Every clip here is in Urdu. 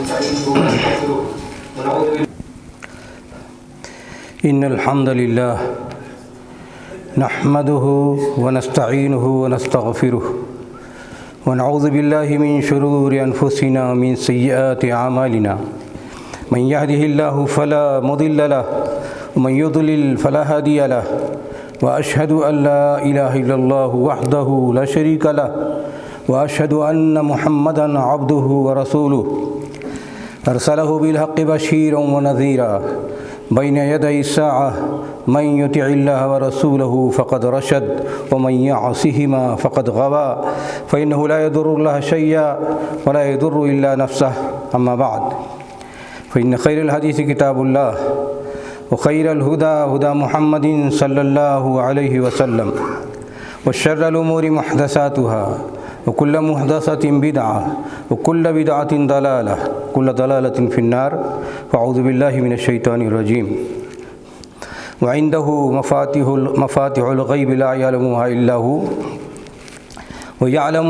ونستعينه ونستغفره ونعوذ بالله. إن الحمد لله نحمده ونستعينه ونستغفره ونعوذ بالله من شرور أنفسنا ومن سيئات أعمالنا. من يهده الله فلا مضل له ومن يضلل فلا هادي له وأشهد أن لا إله إلا الله وحده لا شريك له وأشهد أن محمدًا عبده ورسوله أرسله بالحق بشيرا ونذيرا بين يدي الساعة. من يطع الله ورسوله فقد رشد ومن يعصهما فقد غوى فإنه لا يضر الله شيئا ولا يضر إلا نفسه. أما بعد فإن خير الحديث كتاب الله وخير الهدى هدى محمد صلى الله عليه وسلم وشر الأمور محدثاتها وكل محدثة بدعة وكل بدعة ضلالة كل ضلالة في النار. فأعوذ بالله من الشيطان الرجيم. وعنده مفاتيح الغيب لا يعلمها إلا هو ويعلم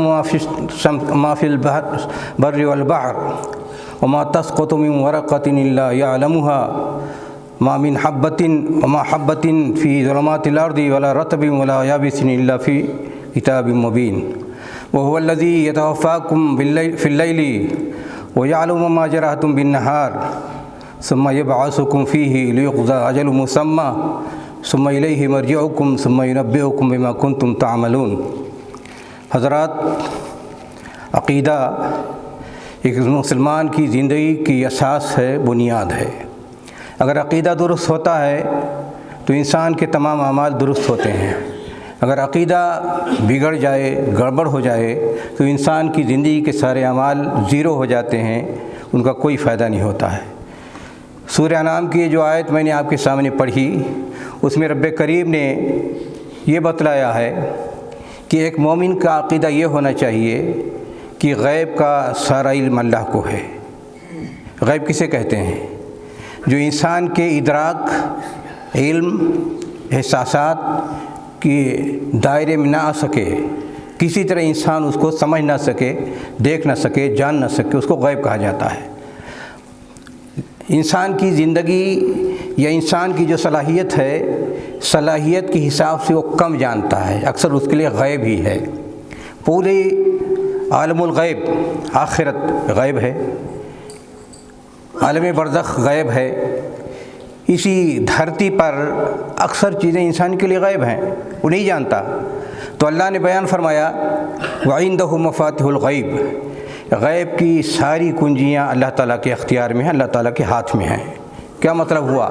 ما في البر والبحر وما تسقط من ورقة إلا يعلمها ما من حبة في ظلمات الأرض ولا رطب ولا يابس إلا في كتاب مبين. وهو الذي يتوفاكم في الليل ويعلم ما جرحتم بالنهار ثم يبعثكم فيه ليقضى أجل مسمى ثم إليه مرجعكم ثم ينبئكم بما كنتم تعملون. حضرات، عقیدہ ایک مسلمان کی زندگی کی اساس ہے، بنیاد ہے. اگر عقیدہ درست ہوتا ہے تو انسان کے تمام اعمال درست ہوتے ہیں. اگر عقیدہ بگڑ جائے، گڑبڑ ہو جائے تو انسان کی زندگی کے سارے اعمال زیرو ہو جاتے ہیں، ان کا کوئی فائدہ نہیں ہوتا ہے. سورہ انعام کی جو آیت میں نے آپ کے سامنے پڑھی، اس میں رب کریم نے یہ بتلایا ہے کہ ایک مومن کا عقیدہ یہ ہونا چاہیے کہ غیب کا سارا علم اللہ کو ہے. غیب کسے کہتے ہیں؟ جو انسان کے ادراک، علم، احساسات کے دائرے میں نہ آ سکے، کسی طرح انسان اس کو سمجھ نہ سکے، دیکھ نہ سکے، جان نہ سکے، اس کو غیب کہا جاتا ہے. انسان کی زندگی یا انسان کی جو صلاحیت ہے، صلاحیت کے حساب سے وہ کم جانتا ہے، اکثر اس کے لیے غیب ہی ہے. پورے عالم الغیب، آخرت غیب ہے، عالم برزخ غیب ہے. اسی دھرتی پر اکثر چیزیں انسان کے لیے غیب ہیں، وہ نہیں جانتا. تو اللہ نے بیان فرمایا وعنده مفاتیح الغیب، غیب کی ساری کنجیاں اللہ تعالیٰ کے اختیار میں ہیں، اللہ تعالیٰ کے ہاتھ میں ہیں. کیا مطلب ہوا؟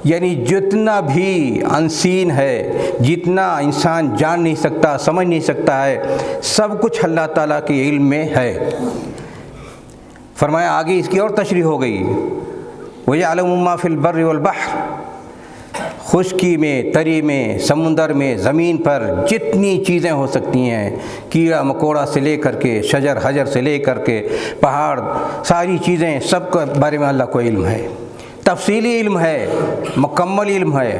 یعنی جتنا بھی انسین ہے، جتنا انسان جان نہیں سکتا، سمجھ نہیں سکتا ہے، سب کچھ اللہ تعالیٰ کے علم میں ہے. فرمایا آگے اس کی اور تشریح ہو گئی، وَيَعْلَمُ مَا فِي الْبَرِّ وَالْبَحْرِ، خشکی میں، تری میں، سمندر میں، زمین پر جتنی چیزیں ہو سکتی ہیں، کیڑا مکوڑا سے لے کر کے شجر حجر سے لے کر کے پہاڑ، ساری چیزیں، سب کے بارے میں اللہ کو علم ہے، تفصیلی علم ہے، مکمل علم ہے.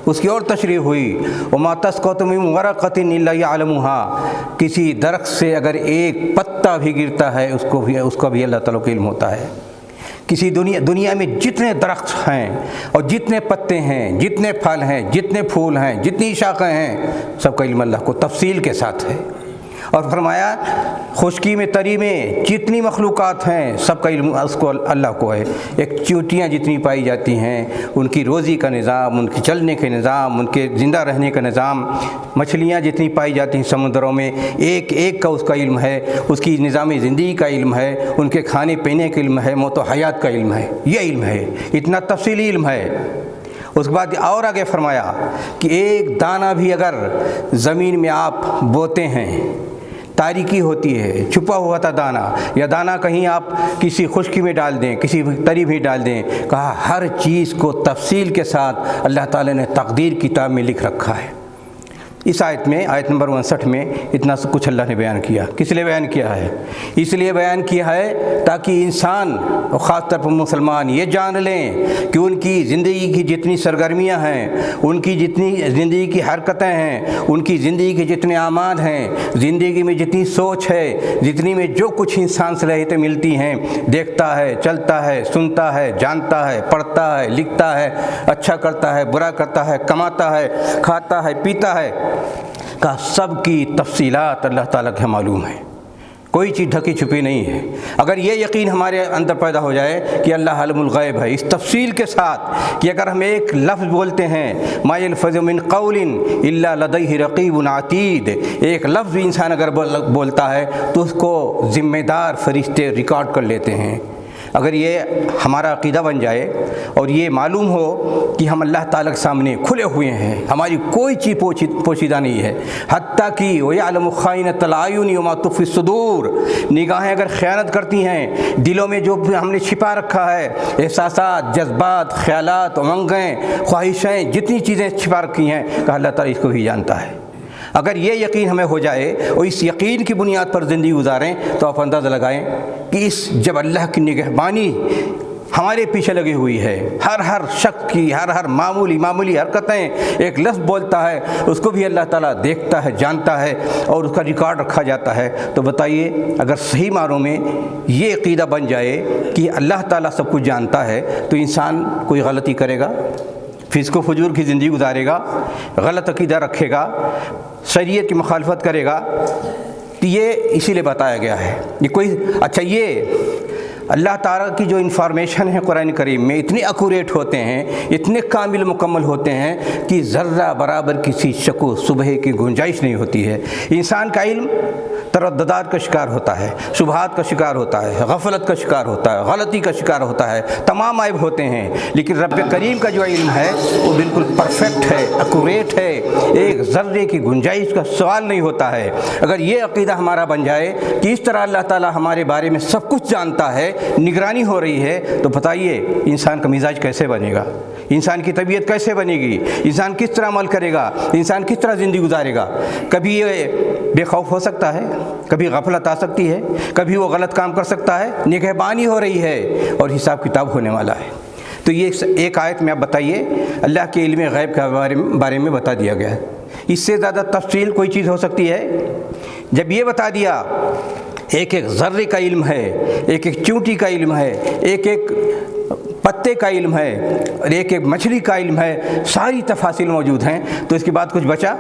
اس کی اور تشریح ہوئی وَمَا تَسْقُطُ مِن وَرَقَةٍ إِلَّا يَعْلَمُهَا، کسی درخت سے اگر ایک پتا بھی گرتا ہے اس کو بھی اللہ تعالیٰ کو علم ہوتا ہے. کسی دنیا میں جتنے درخت ہیں اور جتنے پتے ہیں، جتنے پھل ہیں، جتنے پھول ہیں، جتنی شاخیں ہیں، سب کا علم اللہ کو تفصیل کے ساتھ ہے. اور فرمایا خشکی میں، تری میں جتنی مخلوقات ہیں، سب کا علم اس کو اللہ کو ہے. ایک چیونٹیاں جتنی پائی جاتی ہیں، ان کی روزی کا نظام، ان کے چلنے کے نظام، ان کے زندہ رہنے کا نظام، مچھلیاں جتنی پائی جاتی ہیں سمندروں میں، ایک ایک کا اس کا علم ہے، اس کی نظام زندگی کا علم ہے، ان کے کھانے پینے کا علم ہے، موت و حیات کا علم ہے. یہ علم ہے، اتنا تفصیلی علم ہے. اس کے بعد اور آگے فرمایا کہ ایک دانہ بھی اگر زمین میں آپ بوتے ہیں، تاریکی ہوتی ہے، چھپا ہوا تھا دانہ، یا دانہ کہیں آپ کسی خشکی میں ڈال دیں، کسی تری میں ڈال دیں، کہا ہر چیز کو تفصیل کے ساتھ اللہ تعالیٰ نے تقدیر کتاب میں لکھ رکھا ہے. اس آیت میں آیت نمبر 59 میں اتنا سب کچھ اللہ نے بیان کیا. کس لیے بیان کیا ہے؟ اس لیے بیان کیا ہے تاکہ انسان اور خاص طور پر مسلمان یہ جان لیں کہ ان کی زندگی کی جتنی سرگرمیاں ہیں، ان کی جتنی زندگی کی حرکتیں ہیں، ان کی زندگی کے جتنے اعمال ہیں، زندگی میں جتنی سوچ ہے، جتنی میں جو کچھ انسان صلاحیتیں ملتی ہیں، دیکھتا ہے، چلتا ہے، سنتا ہے، جانتا ہے، پڑھتا ہے، لکھتا ہے، اچھا کرتا ہے، برا کرتا ہے، کماتا ہے، کھاتا ہے، پیتا ہے، کا سب کی تفصیلات اللہ تعالیٰ کے معلوم ہیں. کوئی چیز ڈھکی چھپی نہیں ہے. اگر یہ یقین ہمارے اندر پیدا ہو جائے کہ اللہ عالم الغیب ہے، اس تفصیل کے ساتھ کہ اگر ہم ایک لفظ بولتے ہیں ما یلفظ من قول الا لدیہ رقیب عتید، ایک لفظ انسان اگر بولتا ہے تو اس کو ذمہ دار فرشتے ریکارڈ کر لیتے ہیں. اگر یہ ہمارا عقیدہ بن جائے اور یہ معلوم ہو کہ ہم اللہ تعالیٰ کے سامنے کھلے ہوئے ہیں، ہماری کوئی چیز پوشیدہ نہیں ہے، حتیٰ کہ وَيَعْلَمُ خَائِنَةَ الْأَعْيُنِ وَمَا تُخْفِي الصُّدُورُ، نگاہیں اگر خیانت کرتی ہیں، دلوں میں جو ہم نے چھپا رکھا ہے، احساسات، جذبات، خیالات، امنگیں، خواہشیں، جتنی چیزیں چھپا رکھی ہیں کہ اللہ تعالیٰ اس کو بھی جانتا ہے. اگر یہ یقین ہمیں ہو جائے اور اس یقین کی بنیاد پر زندگی گزاریں تو آپ اندازہ لگائیں کہ جب اللہ کی نگہبانی ہمارے پیچھے لگی ہوئی ہے، ہر شخص کی ہر معمولی حرکتیں، ایک لفظ بولتا ہے اس کو بھی اللہ تعالیٰ دیکھتا ہے، جانتا ہے اور اس کا ریکارڈ رکھا جاتا ہے. تو بتائیے اگر صحیح معنوں میں یہ عقیدہ بن جائے کہ اللہ تعالیٰ سب کچھ جانتا ہے تو انسان کوئی غلطی کرے گا، فسق و فجور کی زندگی گزارے گا، غلط عقیدہ رکھے گا، شریعت کی مخالفت کرے گا. تو یہ اسی لیے بتایا گیا ہے. یہ کوئی اچھا، یہ اللہ تعالیٰ کی جو انفارمیشن ہے قرآن کریم میں اتنے ایکوریٹ ہوتے ہیں، اتنے کامل مکمل ہوتے ہیں کہ ذرہ برابر کسی شک و شبہے کی گنجائش نہیں ہوتی ہے. انسان کا علم ترددات کا شکار ہوتا ہے، شبہات کا شکار ہوتا ہے، غفلت کا شکار ہوتا ہے، غلطی کا شکار ہوتا ہے، تمام عیب ہوتے ہیں. لیکن رب کریم کا جو علم ہے وہ بالکل پرفیکٹ ہے، ایکوریٹ ہے، ایک ذرے کی گنجائش کا سوال نہیں ہوتا ہے. اگر یہ عقیدہ ہمارا بن جائے کہ اس طرح اللہ تعالیٰ ہمارے بارے میں سب کچھ جانتا ہے، نگرانی ہو رہی ہے، تو بتائیے انسان کا مزاج کیسے بنے گا، انسان کی طبیعت کیسے بنے گی، انسان کس طرح عمل کرے گا، انسان کس طرح زندگی گزارے گا. کبھی یہ بے خوف ہو سکتا ہے، کبھی غفلت آ سکتی ہے، کبھی وہ غلط کام کر سکتا ہے، نگہبانی ہو رہی ہے اور حساب کتاب ہونے والا ہے. تو یہ ایک آیت میں آپ بتائیے اللہ کے علم غیب کے بارے میں بتا دیا گیا ہے. اس سے زیادہ تفصیل کوئی چیز ہو سکتی ہے؟ جب یہ بتا دیا ایک ذرے کا علم ہے، ایک چونٹی کا علم ہے، ایک پتے کا علم ہے اور ایک مچھلی کا علم ہے، ساری تفاصیل موجود ہیں، تو اس کے بعد کچھ بچا؟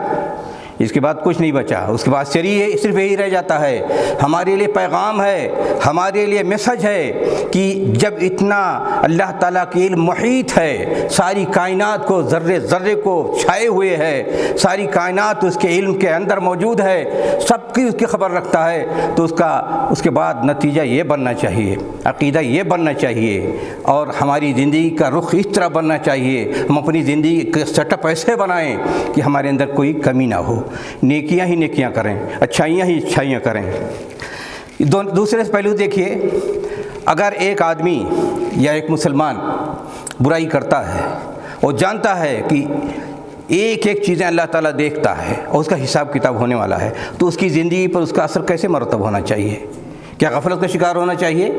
اس کے بعد کچھ نہیں بچا. اس کے بعد صرف یہی رہ جاتا ہے، ہمارے لیے پیغام ہے، ہمارے لیے میسج ہے کہ جب اتنا اللہ تعالیٰ کی علم محیط ہے، ساری کائنات کو ذرے کو چھائے ہوئے ہے، ساری کائنات اس کے علم کے اندر موجود ہے، سب کی اس کی خبر رکھتا ہے، تو اس کے بعد نتیجہ یہ بننا چاہیے، عقیدہ یہ بننا چاہیے اور ہماری زندگی کا رخ اس طرح بننا چاہیے. ہم اپنی زندگی کا سیٹ اپ ایسے بنائیں کہ ہمارے اندر کوئی کمی نہ ہو، نیکیاں ہی نیکیاں کریں، اچھائیاں ہی اچھائیاں کریں. دوسرے پہلو دیکھیے، اگر ایک آدمی یا ایک مسلمان برائی کرتا ہے اور جانتا ہے کہ ایک چیزیں اللہ تعالیٰ دیکھتا ہے اور اس کا حساب کتاب ہونے والا ہے، تو اس کی زندگی پر اس کا اثر کیسے مرتب ہونا چاہیے؟ کیا غفلت کا شکار ہونا چاہیے؟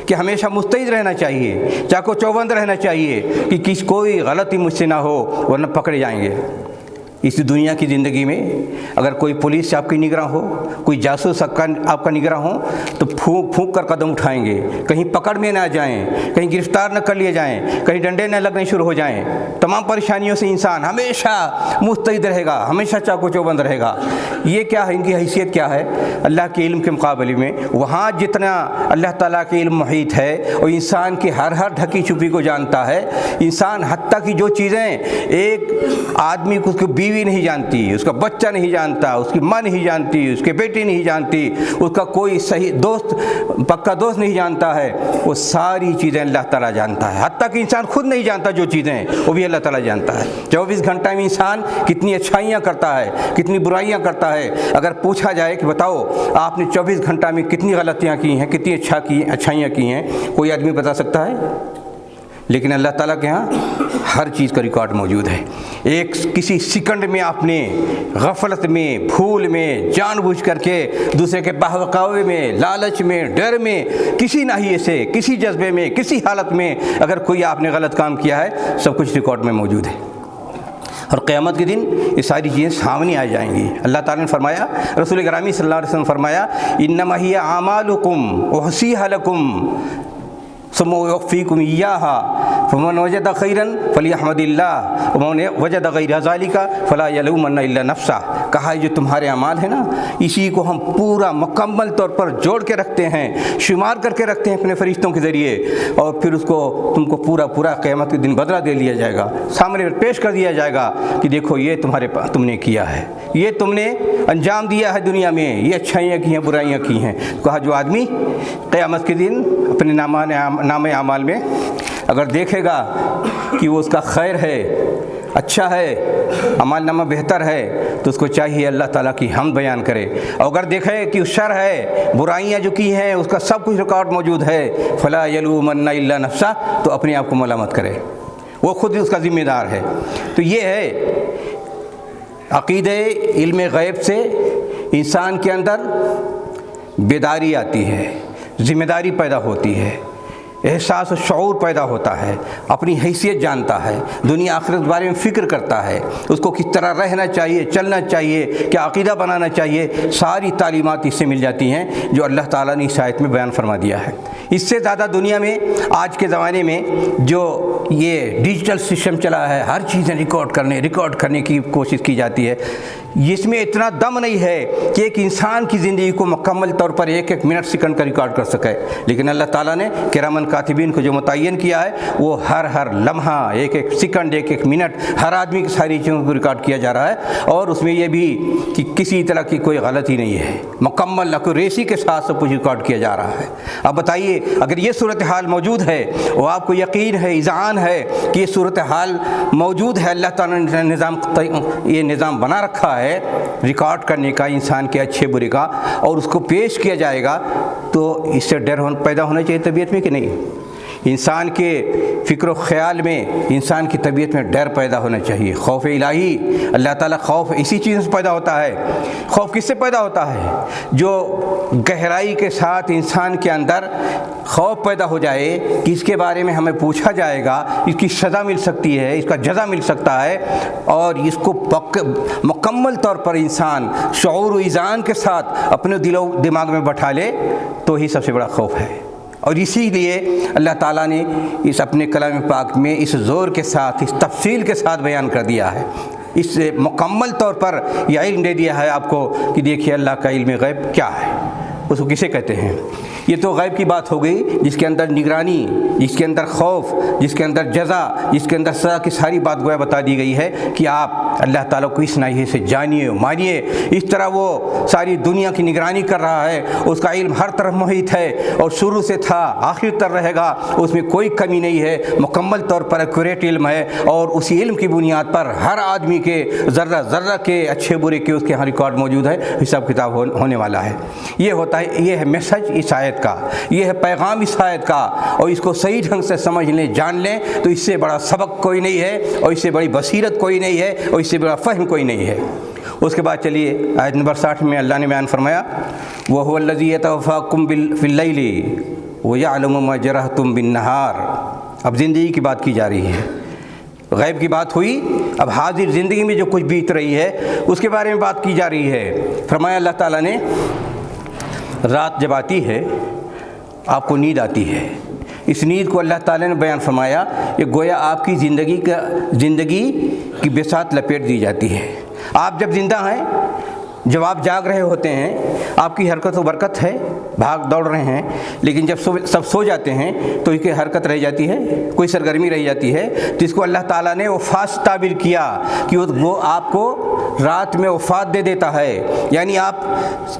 کہ ہمیشہ مستعد رہنا چاہیے، چاقو چوبند رہنا چاہیے کہ کوئی غلطی مجھ سے نہ ہو ورنہ پکڑے جائیں گے؟ اس دنیا کی زندگی میں اگر کوئی پولیس سے آپ کی نگراں ہو، کوئی جاسوس آپ کا نگراں ہو تو پھونک کر قدم اٹھائیں گے، کہیں پکڑ میں نہ جائیں، کہیں گرفتار نہ کر لیے جائیں، کہیں ڈنڈے نہ لگنے شروع ہو جائیں. تمام پریشانیوں سے انسان ہمیشہ مستعد رہے گا، ہمیشہ چاقو چوبند رہے گا. یہ کیا ہے؟ ان کی حیثیت کیا ہے اللہ کے علم کے مقابلے میں؟ وہاں جتنا اللہ تعالیٰ کے علم محیط ہے اور انسان کی ہر ڈھکی چھپی کو جانتا ہے. انسان حتیٰ کہ جو چیزیں ایک آدمی کو اس کی بیوی نہیں جانتی، اس کا بچہ نہیں جانتا، اس کی ماں نہیں جانتی، اس کی بیٹی نہیں جانتی، اس کا کوئی صحیح دوست، پکا دوست نہیں جانتا ہے، وہ ساری چیزیں اللہ تعالیٰ جانتا ہے. حتیٰ کہ انسان خود نہیں جانتا جو چیزیں وہ بھی اللہ تعالیٰ جانتا ہے. 24 گھنٹہ میں انسان کتنی اچھائیاں کرتا ہے، کتنی برائیاں کرتا ہے. اگر پوچھا جائے کہ بتاؤ آپ نے 24 گھنٹہ میں کتنی غلطیاں کی ہیں، کتنی اچھائیاں کی ہیں، کوئی آدمی بتا سکتا ہے؟ لیکن اللہ تعالیٰ کے ہاں ہر چیز کا ریکارڈ موجود ہے۔ ایک کسی سیکنڈ میں آپ نے غفلت میں، بھول میں، جان بوجھ کر کے دوسرے کے بہکاوے میں، لالچ میں، ڈر میں، کسی ناحیے سے، کسی جذبے میں، کسی حالت میں اگر کوئی آپ نے غلط کام کیا ہے، سب کچھ ریکارڈ میں موجود ہے۔ اور قیامت کے دن یہ ساری چیزیں سامنے آ جائیں گی۔ اللہ تعالیٰ نے فرمایا، رسول گرامی صلی اللہ علیہ وسلم فرمایا، انما ہی اعمالکم احصیھا لکم ثم یوفیکم ایھا فمن وجد خیرا فلیحمد اللہ ومن وجد غیر ذلک فلا یلومن الا نفسہ۔ کہا جو تمہارے اعمال ہیں نا، اسی کو ہم پورا مکمل طور پر جوڑ کے رکھتے ہیں، شمار کر کے رکھتے ہیں اپنے فرشتوں کے ذریعے، اور پھر اس کو تم کو پورا قیامت کے دن بدلہ دے لیا جائے گا، سامنے پیش کر دیا جائے گا کہ دیکھو یہ تم نے کیا ہے، یہ تم نے انجام دیا ہے دنیا میں، یہ اچھائیاں کی ہیں، برائیاں کی ہیں۔ کہا جو آدمی قیامت کے دن اپنے نام اعمال میں اگر دیکھے گا کہ وہ اس کا خیر ہے، اچھا ہے، اعمال نامہ بہتر ہے، تو اس کو چاہیے اللہ تعالیٰ کی حمد بیان کرے، اور اگر دیکھے کہ شر ہے، برائیاں جو کی ہیں، اس کا سب کچھ ریکارڈ موجود ہے، فلا یلومن الا نفسہ، تو اپنے آپ کو ملامت کرے، وہ خود اس کا ذمہ دار ہے۔ تو یہ ہے عقیدہ علم غیب سے انسان کے اندر بیداری آتی ہے، ذمہ داری پیدا ہوتی ہے، احساس و شعور پیدا ہوتا ہے، اپنی حیثیت جانتا ہے، دنیا آخرت کے بارے میں فکر کرتا ہے، اس کو کس طرح رہنا چاہیے، چلنا چاہیے، کیا عقیدہ بنانا چاہیے، ساری تعلیمات اس سے مل جاتی ہیں جو اللہ تعالیٰ نے اس آیت میں بیان فرما دیا ہے۔ اس سے زیادہ دنیا میں آج کے زمانے میں جو یہ ڈیجیٹل سسٹم چلا ہے، ہر چیزیں ریکارڈ کرنے کی کوشش کی جاتی ہے، اس میں اتنا دم نہیں ہے کہ ایک انسان کی زندگی کو مکمل طور پر ایک منٹ سیکنڈ کا ریکارڈ کر سکے، لیکن اللہ تعالیٰ نے کرامن کاتبین کو جو متعین کیا ہے، وہ ہر لمحہ، ایک سیکنڈ، ایک منٹ، ہر آدمی کی ساری چیزوں کو ریکارڈ کیا جا رہا ہے، اور اس میں یہ بھی کہ کسی طرح کی کوئی غلطی نہیں ہے، مکمل ایکوریسی کے ساتھ سب کچھ ریکارڈ کیا جا رہا ہے۔ اب بتائیے اگر یہ صورتحال موجود ہے، اور آپ کو یقین ہے، اذعان ہے کہ یہ صورتحال موجود ہے، اللہ تعالیٰ نے یہ نظام بنا رکھا ہے ریکارڈ کرنے کا انسان کے اچھے برے کا، اور اس کو پیش کیا جائے گا، تو اس سے ڈر پیدا ہونا چاہیے طبیعت میں کہ نہیں؟ انسان کے فکر و خیال میں، انسان کی طبیعت میں ڈر پیدا ہونا چاہیے، خوف الہی۔ اللہ تعالیٰ خوف اسی چیز سے پیدا ہوتا ہے۔ خوف کس سے پیدا ہوتا ہے؟ جو گہرائی کے ساتھ انسان کے اندر خوف پیدا ہو جائے کہ اس کے بارے میں ہمیں پوچھا جائے گا، اس کی سزا مل سکتی ہے، اس کا جزا مل سکتا ہے، اور اس کو مکمل طور پر انسان شعور و اذعان کے ساتھ اپنے دل و دماغ میں بٹھا لے، تو ہی سب سے بڑا خوف ہے۔ اور اسی لیے اللہ تعالیٰ نے اس اپنے کلام پاک میں اس زور کے ساتھ، اس تفصیل کے ساتھ بیان کر دیا ہے، اس سے مکمل طور پر یہ علم دے دیا ہے آپ کو کہ دیکھیے اللہ کا علم غیب کیا ہے، اس کو کسے کہتے ہیں۔ یہ تو غیب کی بات ہو گئی، جس کے اندر نگرانی، جس کے اندر خوف، جس کے اندر جزا، جس کے اندر سزا کی ساری بات گویا بتا دی گئی ہے کہ آپ اللہ تعالیٰ کو اس ناحیے سے جانیے، مانیے۔ اس طرح وہ ساری دنیا کی نگرانی کر رہا ہے، اس کا علم ہر طرف محیط ہے، اور شروع سے تھا آخر تک رہے گا، اس میں کوئی کمی نہیں ہے، مکمل طور پر ایکوریٹ علم ہے، اور اسی علم کی بنیاد پر ہر آدمی کے ذرہ ذرہ کے اچھے برے کے اس کے یہاں ریکارڈ موجود ہے، حساب کتاب ہونے والا ہے۔ یہ ہوتا ہے، یہ ہے میسج اس آیت کا، یہ ہے پیغام اس آیت کا، اور اس کو صحیح ڈھنگ سے سمجھ لیں، جان لیں، تو اس سے بڑا سبق کوئی نہیں ہے، اور اس سے بڑی بصیرت کوئی نہیں ہے، اور اس سے بڑا فہم کوئی نہیں ہے۔ اس کے بعد چلیے آیت نمبر 60 میں اللہ نے بیان فرمایا، وَهُوَ الَّذِي يَتَوَفَّاكُم فِي اللَّيْلِ وَيَعْلَمُ مَا جَرَحْتُم بِالنَّهَارِ۔ اب زندگی کی بات کی جا رہی ہے، غیب کی بات ہوئی، اب حاضر زندگی میں جو کچھ بیت رہی ہے اس کے بارے میں بات کی جا رہی ہے۔ فرمایا اللہ تعالیٰ نے، رات جب آتی ہے آپ کو نیند آتی ہے، اس نیند کو اللہ تعالیٰ نے بیان فرمایا، یہ گویا آپ کی زندگی کی بساط لپیٹ دی جاتی ہے۔ آپ جب زندہ ہیں، جب آپ جاگ رہے ہوتے ہیں، آپ کی حرکت و برکت ہے، بھاگ دوڑ رہے ہیں، لیکن جب سب سو جاتے ہیں تو اس کی حرکت رہ جاتی ہے، کوئی سرگرمی رہ جاتی ہے، تو اس کو اللہ تعالیٰ نے وفات تعبیر کیا کہ وہ آپ کو رات میں وفات دے دیتا ہے، یعنی آپ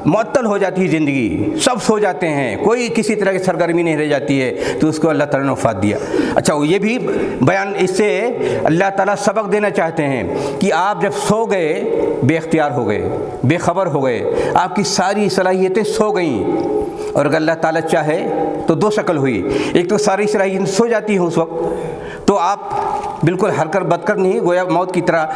معطل ہو جاتی ہے زندگی، سب سو جاتے ہیں، کوئی کسی طرح کی سرگرمی نہیں رہ جاتی ہے، تو اس کو اللہ تعالیٰ نے وفات دیا۔ اچھا، یہ بھی بیان، اس سے اللہ تعالیٰ سبق دینا چاہتے ہیں کہ آپ جب سو گئے، بے اختیار ہو گئے، بے خبر ہو گئے، آپ کی ساری صلاحیتیں سو گئیں، اور اگر اللہ تعالیٰ چاہے تو دو شکل ہوئی، ایک تو ساری صلاحیتیں سو جاتی ہیں اس وقت، تو آپ بالکل حرکت بدکر نہیں، گویا موت کی طرح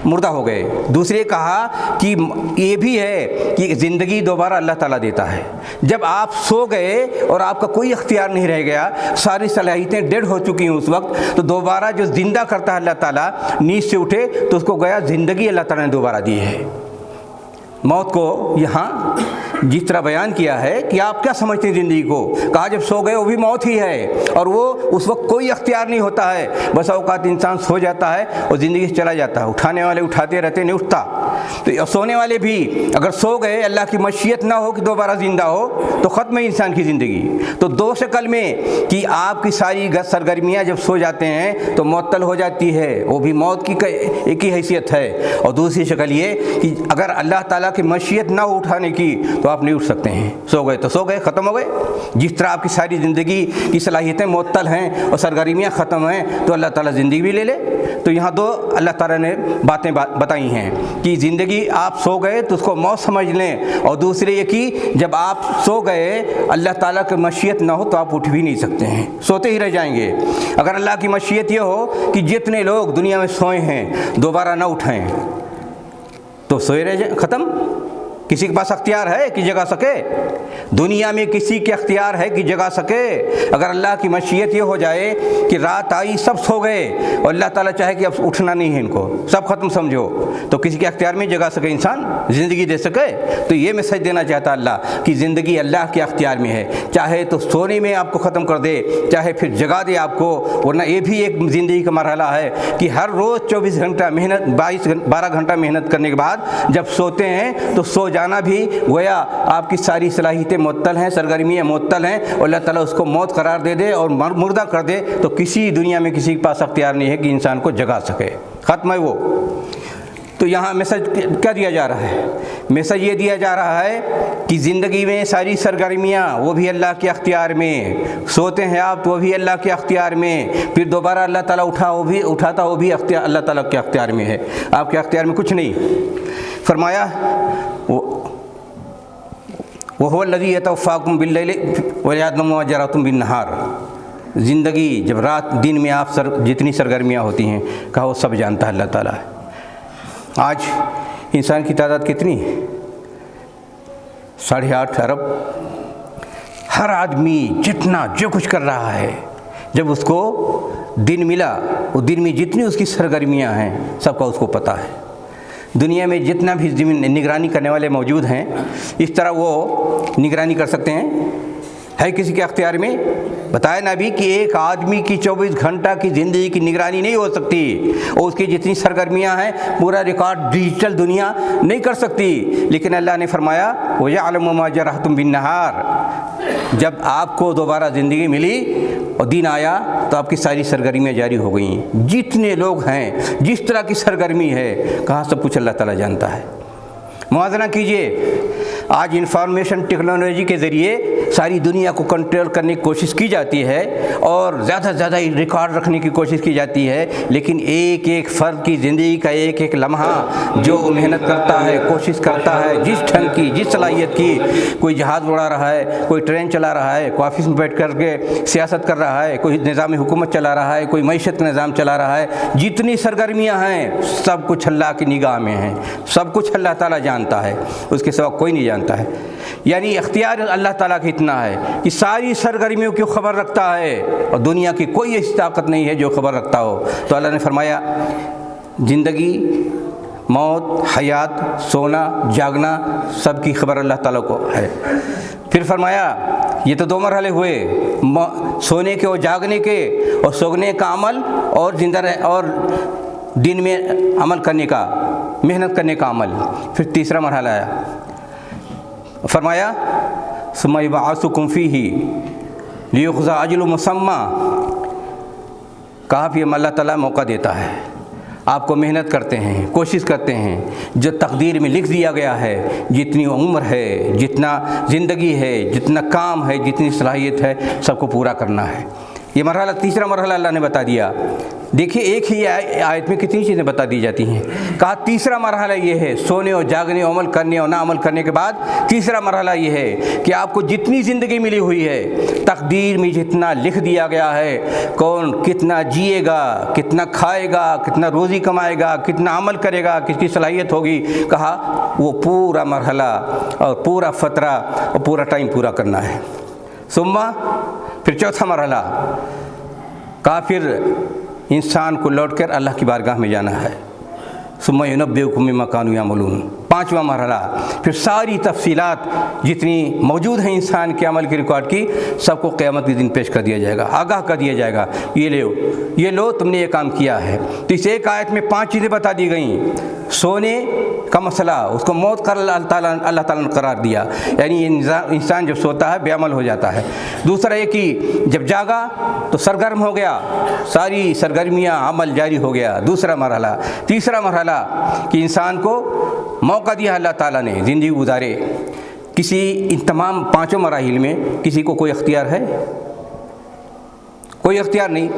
مردہ ہو گئے۔ دوسرے کہا کہ یہ بھی ہے کہ زندگی دوبارہ اللہ تعالیٰ دیتا ہے۔ جب آپ سو گئے اور آپ کا کوئی اختیار نہیں رہ گیا، ساری صلاحیتیں ڈیڈ ہو چکی ہیں اس وقت، تو دوبارہ جو زندہ کرتا ہے اللہ تعالیٰ، نیند سے اٹھے تو اس کو گویا زندگی اللہ تعالیٰ نے دوبارہ دی ہے۔ موت کو یہاں جس طرح بیان کیا ہے کہ آپ کیا سمجھتے ہیں زندگی کو، کہا جب سو گئے وہ بھی موت ہی ہے، اور وہ اس وقت کوئی اختیار نہیں ہوتا ہے، بس اوقات انسان سو جاتا ہے اور زندگی سے چلا جاتا ہے، اٹھانے والے اٹھاتے رہتے نہیں اٹھتا۔ تو سونے والے بھی اگر سو گئے، اللہ کی مشیت نہ ہو کہ دوبارہ زندہ ہو، تو ختم ہے انسان کی زندگی۔ تو دو شکل میں کہ آپ کی ساری سرگرمیاں جب سو جاتے ہیں تو معطل ہو جاتی ہے، وہ بھی موت کی ایک ہی حیثیت ہے، اور دوسری شکل یہ کہ اگر اللہ تعالیٰ کی مشیت نہ ہو اٹھانے کی تو آپ نہیں اٹھ سکتے ہیں، سو گئے تو سو گئے، ختم ہو گئے۔ جس طرح آپ کی ساری زندگی کی صلاحیتیں معطل ہیں اور سرگرمیاں ختم ہیں، تو اللہ تعالیٰ زندگی بھی لے لے۔ تو یہاں دو اللہ تعالیٰ نے باتیں بتائی ہیں کہ زندگی آپ سو گئے تو اس کو موت سمجھ لیں، اور دوسرے یہ کہ جب آپ سو گئے اللہ تعالیٰ کی مشیت نہ ہو تو آپ اٹھ بھی نہیں سکتے ہیں، سوتے ہی رہ جائیں گے۔ اگر اللہ کی مشیت یہ ہو کہ جتنے لوگ دنیا میں سوئے ہیں دوبارہ نہ اٹھیں تو سوئے رہ جائیں، ختم۔ کسی کے پاس اختیار ہے کہ جگا سکے؟ دنیا میں کسی کے اختیار ہے کہ جگا سکے؟ اگر اللہ کی مشیت یہ ہو جائے کہ رات آئی سب سو گئے اور اللہ تعالیٰ چاہے کہ اب اٹھنا نہیں ہے ان کو، سب ختم سمجھو، تو کسی کے اختیار میں جگا سکے انسان، زندگی دے سکے؟ تو یہ میسج دینا چاہتا اللہ کہ زندگی اللہ کے اختیار میں ہے، چاہے تو سونے میں آپ کو ختم کر دے، چاہے پھر جگا دے آپ کو، ورنہ یہ بھی ایک زندگی کا مرحلہ ہے کہ ہر روز 24 گھنٹہ محنت، 12 گھنٹہ محنت کرنے کے بعد جب سوتے ہیں تو سو جانا بھی گویا آپ کی ساری صلاحیتیں معطل ہیں، سرگرمیاں معطل ہیں، اور اللہ تعالیٰ اس کو موت قرار دے دے اور مردہ کر دے تو کسی دنیا میں کسی کے پاس اختیار نہیں ہے کہ انسان کو جگا سکے، ختم ہے وہ۔ تو یہاں میسج کیا دیا جا رہا ہے؟ میسج یہ دیا جا رہا ہے کہ زندگی میں ساری سرگرمیاں وہ بھی اللہ کے اختیار میں، سوتے ہیں آپ تو وہ بھی اللہ کے اختیار میں، پھر دوبارہ اللہ تعالیٰ اٹھاتا وہ بھی اللہ تعالیٰ کے اختیار میں ہے، آپ کے اختیار میں کچھ نہیں۔ فرمایا وَهُوَ الَّذِي يَتَوَفَّاكُم بِاللَّيْلِ وَيَعْلَمُ مَا جَرَحْتُم بِالنَّهَارِ۔ زندگی جب رات دن میں آپ جتنی سرگرمیاں ہوتی ہیں، کہا وہ سب جانتا ہے اللہ تعالیٰ ہے۔ آج انسان کی تعداد کتنی؟ 8.5 ارب۔ ہر آدمی جتنا جو کچھ کر رہا ہے، جب اس کو دن ملا، وہ دن میں جتنی اس کی سرگرمیاں ہیں سب کا اس کو پتہ ہے۔ دنیا میں جتنا بھی نگرانی کرنے والے موجود ہیں، اس طرح وہ نگرانی کر سکتے ہیں؟ ہے کسی کے اختیار میں؟ بتایا نبی کہ ایک آدمی کی 24 گھنٹہ کی زندگی کی نگرانی نہیں ہو سکتی، اور اس کی جتنی سرگرمیاں ہیں پورا ریکارڈ ڈیجیٹل دنیا نہیں کر سکتی، لیکن اللہ نے فرمایا وَيَعْلَمُ مَا جَرَحْتُم بِالنَّهَارِ۔ جب آپ کو دوبارہ زندگی ملی اور دن آیا تو آپ کی ساری سرگرمیاں جاری ہو گئیں، جتنے لوگ ہیں جس طرح کی سرگرمی ہے، کہاں سب کچھ اللہ تعالیٰ جانتا ہے۔ موازنہ کیجئے، آج انفارمیشن ٹیکنالوجی کے ذریعے ساری دنیا کو کنٹرول کرنے کی کوشش کی جاتی ہے اور زیادہ سے زیادہ ریکارڈ رکھنے کی کوشش کی جاتی ہے، لیکن ایک ایک فرد کی زندگی کا ایک ایک لمحہ جو محنت کرتا ہے، کوشش کرتا ہے، جس ڈھنگ کی، جس صلاحیت کی، کوئی جہاز اڑا رہا ہے، کوئی ٹرین چلا رہا ہے، کوئی آفس میں بیٹھ کر کے سیاست کر رہا ہے، کوئی نظام حکومت چلا رہا ہے، کوئی معیشت کا نظام چلا رہا ہے، جتنی سرگرمیاں ہیں سب کچھ اللہ کی نگاہ میں ہیں، سب کچھ اللہ تعالیٰ جانتا ہے، اس کے سوا کوئی نہیں جانتا ہے۔ یعنی اختیار اللہ تعالیٰ کا اتنا ہے کہ ساری سرگرمیوں کی خبر رکھتا ہے، اور دنیا کی کوئی ایسی طاقت نہیں ہے جو خبر رکھتا ہو۔ تو اللہ نے فرمایا زندگی، موت، حیات، سونا، جاگنا، سب کی خبر اللہ تعالیٰ کو ہے۔ پھر فرمایا یہ تو 2 مرحلے ہوئے، سونے کے اور جاگنے کے، اور سونے کا عمل اور اور دن میں عمل کرنے کا، محنت کرنے کا عمل۔ پھر تیسرا مرحلہ آیا، فرمایا ثم یبعثکم فیہ لیقضی اجل مسمی۔ کہا پھر اللہ تعالیٰ موقع دیتا ہے، آپ کو محنت کرتے ہیں، کوشش کرتے ہیں، جو تقدیر میں لکھ دیا گیا ہے، جتنی عمر ہے، جتنا زندگی ہے، جتنا کام ہے، جتنی صلاحیت ہے، سب کو پورا کرنا ہے۔ یہ مرحلہ تیسرا مرحلہ اللہ نے بتا دیا۔ دیکھیے ایک ہی آیت میں کتنی چیزیں بتا دی جاتی ہیں۔ کہا تیسرا مرحلہ یہ ہے، سونے اور جاگنے اور عمل کرنے اور نہ عمل کرنے کے بعد تیسرا مرحلہ یہ ہے کہ آپ کو جتنی زندگی ملی ہوئی ہے، تقدیر میں جتنا لکھ دیا گیا ہے، کون کتنا جیے گا، کتنا کھائے گا، کتنا روزی کمائے گا، کتنا عمل کرے گا، کس کی صلاحیت ہوگی، کہا وہ پورا مرحلہ اور پورا فترہ اور پورا ٹائم پورا کرنا ہے۔ ثم پھر چوتھا مرحلہ، کہا پھر انسان کو لوٹ کر اللہ کی بارگاہ میں جانا ہے۔ ثم ينبئكم بما كانوا يعملون، پانچواں مرحلہ، پھر ساری تفصیلات جتنی موجود ہیں انسان کے عمل کی ریکارڈ کی، سب کو قیامت کے دن پیش کر دیا جائے گا، آگاہ کر دیا جائے گا، یہ لو تم نے یہ کام کیا ہے۔ تو اس ایک آیت میں 5 چیزیں بتا دی گئیں۔ سونے کا مسئلہ، اس کو موت کر اللہ تعالیٰ نے قرار دیا، یعنی یہ انسان جب سوتا ہے بے عمل ہو جاتا ہے۔ دوسرا یہ کہ جب جاگا تو سرگرم ہو گیا، ساری سرگرمیاں عمل جاری ہو گیا، دوسرا مرحلہ۔ تیسرا مرحلہ کہ انسان کو موقع دیا اللہ تعالیٰ نے زندگی گزارے۔ ان تمام 5 مراحل میں کسی کو کوئی اختیار ہے؟ کوئی اختیار نہیں۔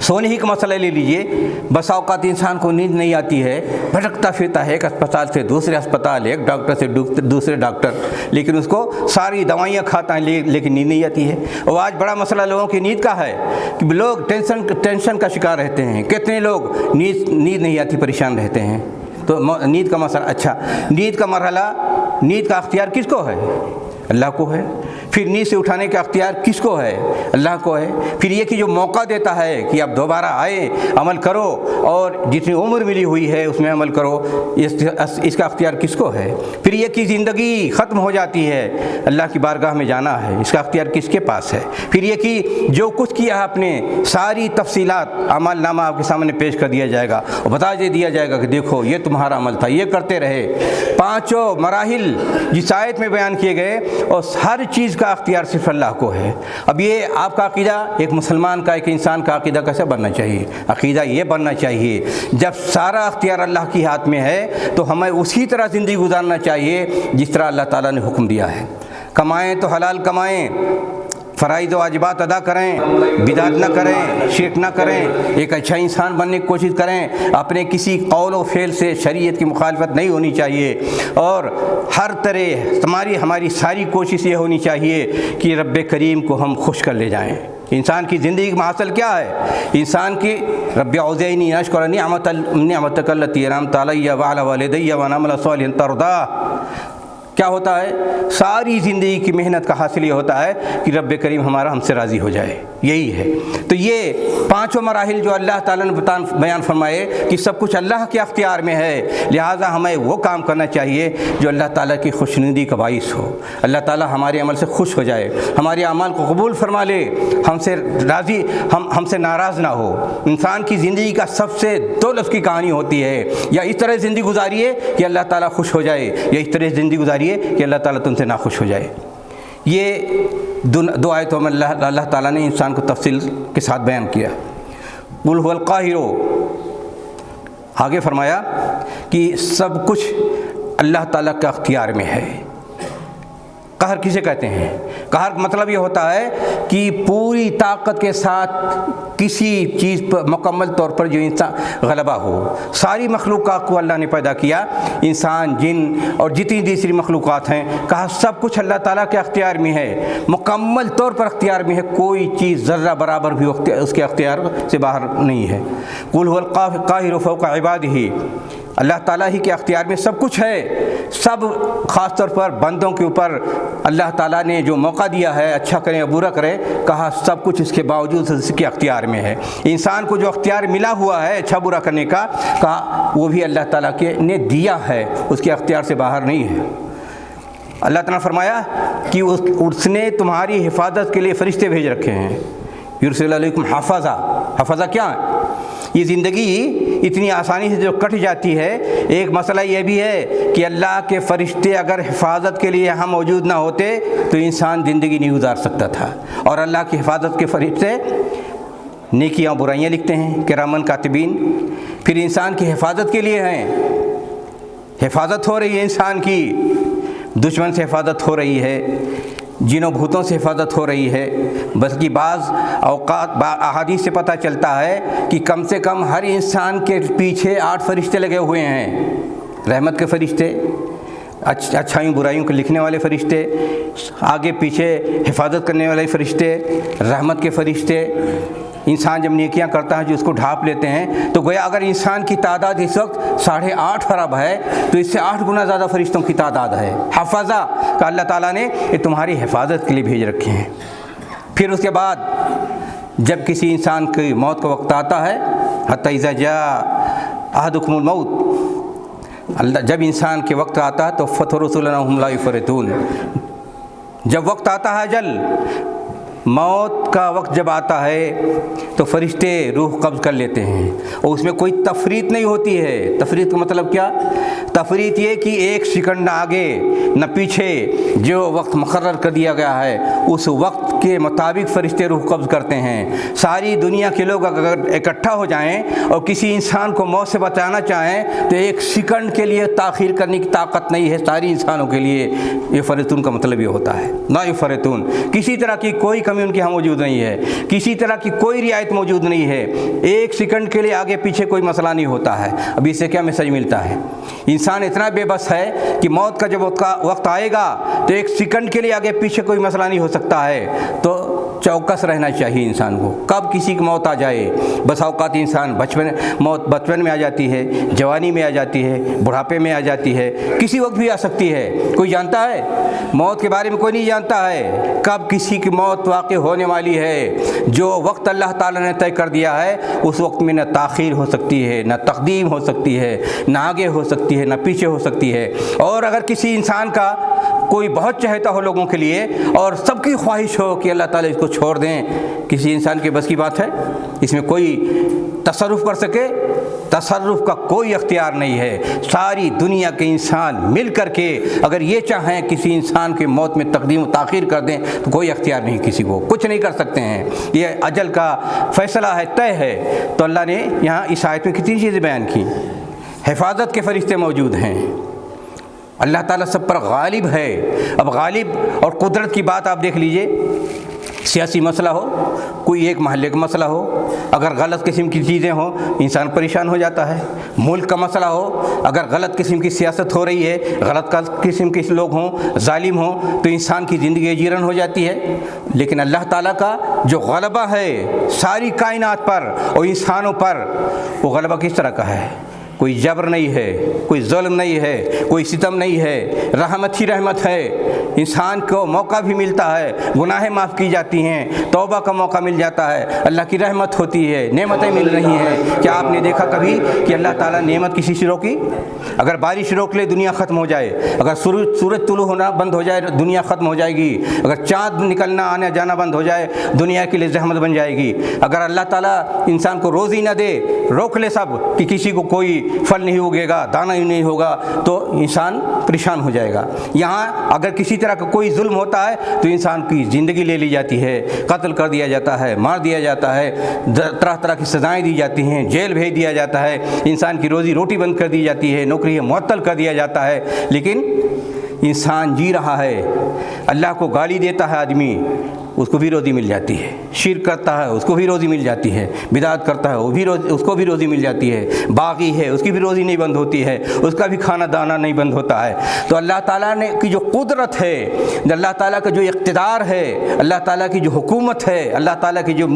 سونے ہی کا مسئلہ لے لیجئے، بس اوقات انسان کو نیند نہیں آتی ہے، بھٹکتا پھرتا ہے ایک اسپتال سے دوسرے اسپتال، ایک ڈاکٹر سے دوسرے ڈاکٹر، لیکن اس کو ساری دوائیاں کھاتا ہے لیکن نیند نہیں آتی ہے۔ اور آج بڑا مسئلہ لوگوں کی نیند کا ہے کہ لوگ ٹینشن کا شکار رہتے ہیں، کتنے لوگ نیند نہیں آتی پریشان رہتے ہیں۔ تو نیند کا مسئلہ، اچھا نیند کا مرحلہ، نیند کا اختیار کس کو ہے؟ اللہ کو ہے۔ پھر نیند سے اٹھانے کا اختیار کس کو ہے؟ اللہ کو ہے۔ پھر یہ کہ جو موقع دیتا ہے کہ اب دوبارہ آئے، عمل کرو اور جتنی عمر ملی ہوئی ہے اس میں عمل کرو، اس کا اختیار کس کو ہے؟ پھر یہ کہ زندگی ختم ہو جاتی ہے، اللہ کی بارگاہ میں جانا ہے، اس کا اختیار کس کے پاس ہے؟ پھر یہ کہ جو کچھ کیا آپ نے ساری تفصیلات اعمال نامہ آپ کے سامنے پیش کر دیا جائے گا اور بتا دیا جائے گا کہ دیکھو یہ تمہارا عمل تھا، یہ کرتے رہے۔ 5 مراحل جس آیت میں بیان کیے گئے، اور ہر چیز کا اختیار صرف اللہ کو ہے۔ اب یہ آپ کا عقیدہ، ایک مسلمان کا، ایک انسان کا عقیدہ کیسے بننا چاہیے؟ عقیدہ یہ بننا چاہیے جب سارا اختیار اللہ کی ہاتھ میں ہے تو ہمیں اسی طرح زندگی گزارنا چاہیے جس طرح اللہ تعالیٰ نے حکم دیا ہے۔ کمائیں تو حلال کمائیں، فرائض و واجبات ادا کریں، بدعت نہ کریں، شرک نہ کریں، ایک اچھا انسان بننے کی کوشش کریں، اپنے کسی قول و فعل سے شریعت کی مخالفت نہیں ہونی چاہیے، اور ہر طرح ہماری ساری کوشش یہ ہونی چاہیے کہ رب کریم کو ہم خوش کر لے جائیں۔ انسان کی زندگی کا حاصل کیا ہے؟ انسان کی رب اوزعنی ان اشکر نعمتک التی انعمت علی وعلی والدی وان اعمل صالحا ترضاہ۔ کیا ہوتا ہے؟ ساری زندگی کی محنت کا حاصل یہ ہوتا ہے کہ رب کریم ہم سے راضی ہو جائے، یہی ہے۔ تو یہ 5 مراحل جو اللہ تعالیٰ نے بیان فرمائے کہ سب کچھ اللہ کے اختیار میں ہے، لہٰذا ہمیں وہ کام کرنا چاہیے جو اللہ تعالیٰ کی خوشنودی کا باعث ہو، اللہ تعالیٰ ہمارے عمل سے خوش ہو جائے، ہمارے اعمال کو قبول فرما لے، ہم سے راضی، ہم سے ناراض نہ ہو۔ انسان کی زندگی کا سب سے 2 لفظ کی کہانی ہوتی ہے، یا اس طرح زندگی گزاریے کہ اللہ تعالیٰ خوش ہو جائے، یا اس طرح زندگی گزاریے کہ اللہ تعالیٰ تم سے ناخوش ہو جائے۔ یہ 2 آیتوں میں اللہ تعالیٰ نے انسان کو تفصیل کے ساتھ بیان کیا۔ قل هو القاہر، آگے فرمایا کہ سب کچھ اللہ تعالیٰ کے اختیار میں ہے۔ قہر کسے کہتے ہیں؟ قہر کا مطلب یہ ہوتا ہے کہ پوری طاقت کے ساتھ کسی چیز پر مکمل طور پر جو انسان غلبہ ہو۔ ساری مخلوقات کو اللہ نے پیدا کیا، انسان، جن اور جتنی دوسری مخلوقات ہیں، کہا سب کچھ اللہ تعالیٰ کے اختیار میں ہے، مکمل طور پر اختیار میں ہے، کوئی چیز ذرہ برابر بھی اس کے اختیار سے باہر نہیں ہے۔ قل هو القاہر فوق عبادہ، اللہ تعالیٰ ہی کے اختیار میں سب کچھ ہے۔ سب خاص طور پر بندوں کے اوپر اللہ تعالیٰ نے جو موقع دیا ہے، اچھا کریں یا برا کریں، کہا سب کچھ اس کے باوجود اس کے اختیار میں ہے۔ انسان کو جو اختیار ملا ہوا ہے اچھا برا کرنے کا، کہا وہ بھی اللہ تعالیٰ نے دیا ہے، اس کے اختیار سے باہر نہیں ہے۔ اللہ تعالیٰ نے فرمایا کہ اس نے تمہاری حفاظت کے لیے فرشتے بھیج رکھے ہیں، یرسل علیکم حفظہ۔ حفظہ کیا ہے؟ یہ زندگی اتنی آسانی سے جو کٹ جاتی ہے، ایک مسئلہ یہ بھی ہے کہ اللہ کے فرشتے اگر حفاظت کے لیے یہاں موجود نہ ہوتے تو انسان زندگی نہیں گزار سکتا تھا۔ اور اللہ کی حفاظت کے فرشتے نیکیاں برائیاں لکھتے ہیں، کرامن کاتبین، پھر انسان کی حفاظت کے لیے ہیں۔ حفاظت ہو رہی ہے انسان کی، دشمن سے حفاظت ہو رہی ہے، جنوں بھوتوں سے حفاظت ہو رہی ہے، بلکہ بعض اوقات احادیث سے پتہ چلتا ہے کہ کم سے کم ہر انسان کے پیچھے 8 فرشتے لگے ہوئے ہیں، رحمت کے فرشتے، اچھائیوں برائیوں کو لکھنے والے فرشتے، آگے پیچھے حفاظت کرنے والے فرشتے، رحمت کے فرشتے۔ انسان جب نیکیاں کرتا ہے جو اس کو ڈھانپ لیتے ہیں، تو گویا اگر انسان کی تعداد اس وقت 8.5 ارب ہے تو اس سے 8 گنا زیادہ فرشتوں کی تعداد ہے۔ حفظہ کہ اللہ تعالیٰ نے یہ تمہاری حفاظت کے لیے بھیج رکھے ہیں۔ پھر اس کے بعد جب کسی انسان کی موت کا وقت آتا ہے، حتی اذا جاء احدکم الموت، جب انسان کے وقت آتا ہے تو فَتَرُسُلُنَا هُمْ لَا يُفَرِّطُونَ، جب وقت آتا ہے اجل، موت کا وقت جب آتا ہے تو فرشتے روح قبض کر لیتے ہیں، اور اس میں کوئی تفریط نہیں ہوتی ہے۔ تفریط کا مطلب کیا؟ تفریط یہ کہ 1 سیکنڈ نہ آگے نہ پیچھے، جو وقت مقرر کر دیا گیا ہے اس وقت کے مطابق فرشتے روح قبض کرتے ہیں۔ ساری دنیا کے لوگ اگر اکٹھا ہو جائیں اور کسی انسان کو موت سے بچانا چاہیں تو 1 سیکنڈ کے لیے تاخیر کرنے کی طاقت نہیں ہے ساری انسانوں کے لیے۔ یہ فرتون کا مطلب یہ ہوتا ہے، لا یفرطون، کسی طرح کی کوئی کمی ان کے ہاں موجود نہیں ہے، کسی طرح کی کوئی رعایت موجود نہیں ہے، 1 سیکنڈ کے لیے آگے پیچھے کوئی مسئلہ نہیں ہوتا ہے۔ اب اس سے کیا میسج ملتا ہے؟ انسان اتنا بے بس ہے کہ موت کا جب وقت آئے گا تو 1 سیکنڈ کے لیے آگے پیچھے کوئی مسئلہ نہیں ہو سکتا ہے، تو چوکس رہنا چاہیے انسان کو، کب کسی کی موت آ جائے۔ بس اوقات انسان موت بچپن میں آ جاتی ہے، جوانی میں آ جاتی ہے، بڑھاپے میں آ جاتی ہے، کسی وقت بھی آ سکتی ہے۔ کوئی جانتا ہے؟ موت کے بارے میں کوئی نہیں جانتا ہے کب کسی کی موت واقع ہونے والی ہے۔ جو وقت اللہ تعالیٰ نے طے کر دیا ہے اس وقت میں نہ تاخیر ہو سکتی ہے، نہ تقدیم ہو سکتی ہے، نہ آگے ہو سکتی ہے، نہ پیچھے ہو سکتی ہے۔ اور اگر کسی انسان کا کوئی بہت چہتا ہو لوگوں کے لیے اور سب کی خواہش ہو کہ اللہ تعالیٰ اس کو چھوڑ دیں، کسی انسان کے بس کی بات ہے؟ اس میں کوئی تصرف کر سکے؟ تصرف کا کوئی اختیار نہیں ہے۔ ساری دنیا کے انسان مل کر کے اگر یہ چاہیں کسی انسان کی موت میں تقدیم و تاخیر کر دیں تو کوئی اختیار نہیں، کسی کو کچھ نہیں کر سکتے ہیں۔ یہ اجل کا فیصلہ ہے، طے ہے۔ تو اللہ نے یہاں اس آیت میں کتنی چیزیں بیان کی۔ حفاظت کے فرشتے موجود ہیں، اللہ تعالیٰ سب پر غالب ہے۔ اب غالب اور قدرت کی بات آپ دیکھ لیجئے، سیاسی مسئلہ ہو، کوئی ایک محلے کا مسئلہ ہو، اگر غلط قسم کی چیزیں ہوں انسان پریشان ہو جاتا ہے۔ ملک کا مسئلہ ہو، اگر غلط قسم کی سیاست ہو رہی ہے، غلط قسم کے لوگ ہوں، ظالم ہوں، تو انسان کی زندگی اجیرن ہو جاتی ہے۔ لیکن اللہ تعالیٰ کا جو غلبہ ہے ساری کائنات پر اور انسانوں پر، وہ غلبہ کس طرح کا ہے؟ کوئی جبر نہیں ہے، کوئی ظلم نہیں ہے، کوئی ستم نہیں ہے، رحمت ہی رحمت ہے۔ انسان کو موقع بھی ملتا ہے، گناہیں معاف کی جاتی ہیں، توبہ کا موقع مل جاتا ہے، اللہ کی رحمت ہوتی ہے، نعمتیں مل رہی ہیں۔ کیا آپ نے دیکھا کبھی کہ اللہ تعالیٰ نعمت کسی سے روکی؟ اگر بارش روک لے دنیا ختم ہو جائے، اگر سورج طلوع ہونا بند ہو جائے دنیا ختم ہو جائے گی، اگر چاند نکلنا آنا جانا بند ہو جائے دنیا کے لیے زحمت بن جائے گی۔ اگر اللہ تعالیٰ انسان کو روزی نہ دے، روک لے سب کہ کسی کو کوئی پھل نہیں اگے گا، دانہ ہی نہیں ہوگا، تو انسان پریشان ہو جائے گا۔ یہاں اگر کسی طرح کا کوئی ظلم ہوتا ہے تو انسان کی زندگی لے لی جاتی ہے، قتل کر دیا جاتا ہے، مار دیا جاتا ہے، طرح طرح کی سزائیں دی جاتی ہیں، جیل بھیج دیا جاتا ہے، انسان کی روزی روٹی بند کر دی جاتی ہے، نوکری معطل کر دیا جاتا ہے۔ لیکن انسان جی رہا ہے، اللہ کو گالی دیتا ہے آدمی، اس کو بھی روزی مل جاتی ہے، شرک کرتا ہے اس کو بھی روزی مل جاتی ہے، بدعت کرتا ہے اس کو بھی روزی مل جاتی ہے، باغی ہے اس کی بھی روزی نہیں بند ہوتی ہے، اس کا بھی کھانا دانا نہیں بند ہوتا ہے۔ تو اللہ تعالیٰ نے کی جو قدرت ہے، اللہ تعالیٰ کا جو اقتدار ہے، اللہ تعالیٰ کی جو حکومت ہے، اللہ تعالیٰ کی جو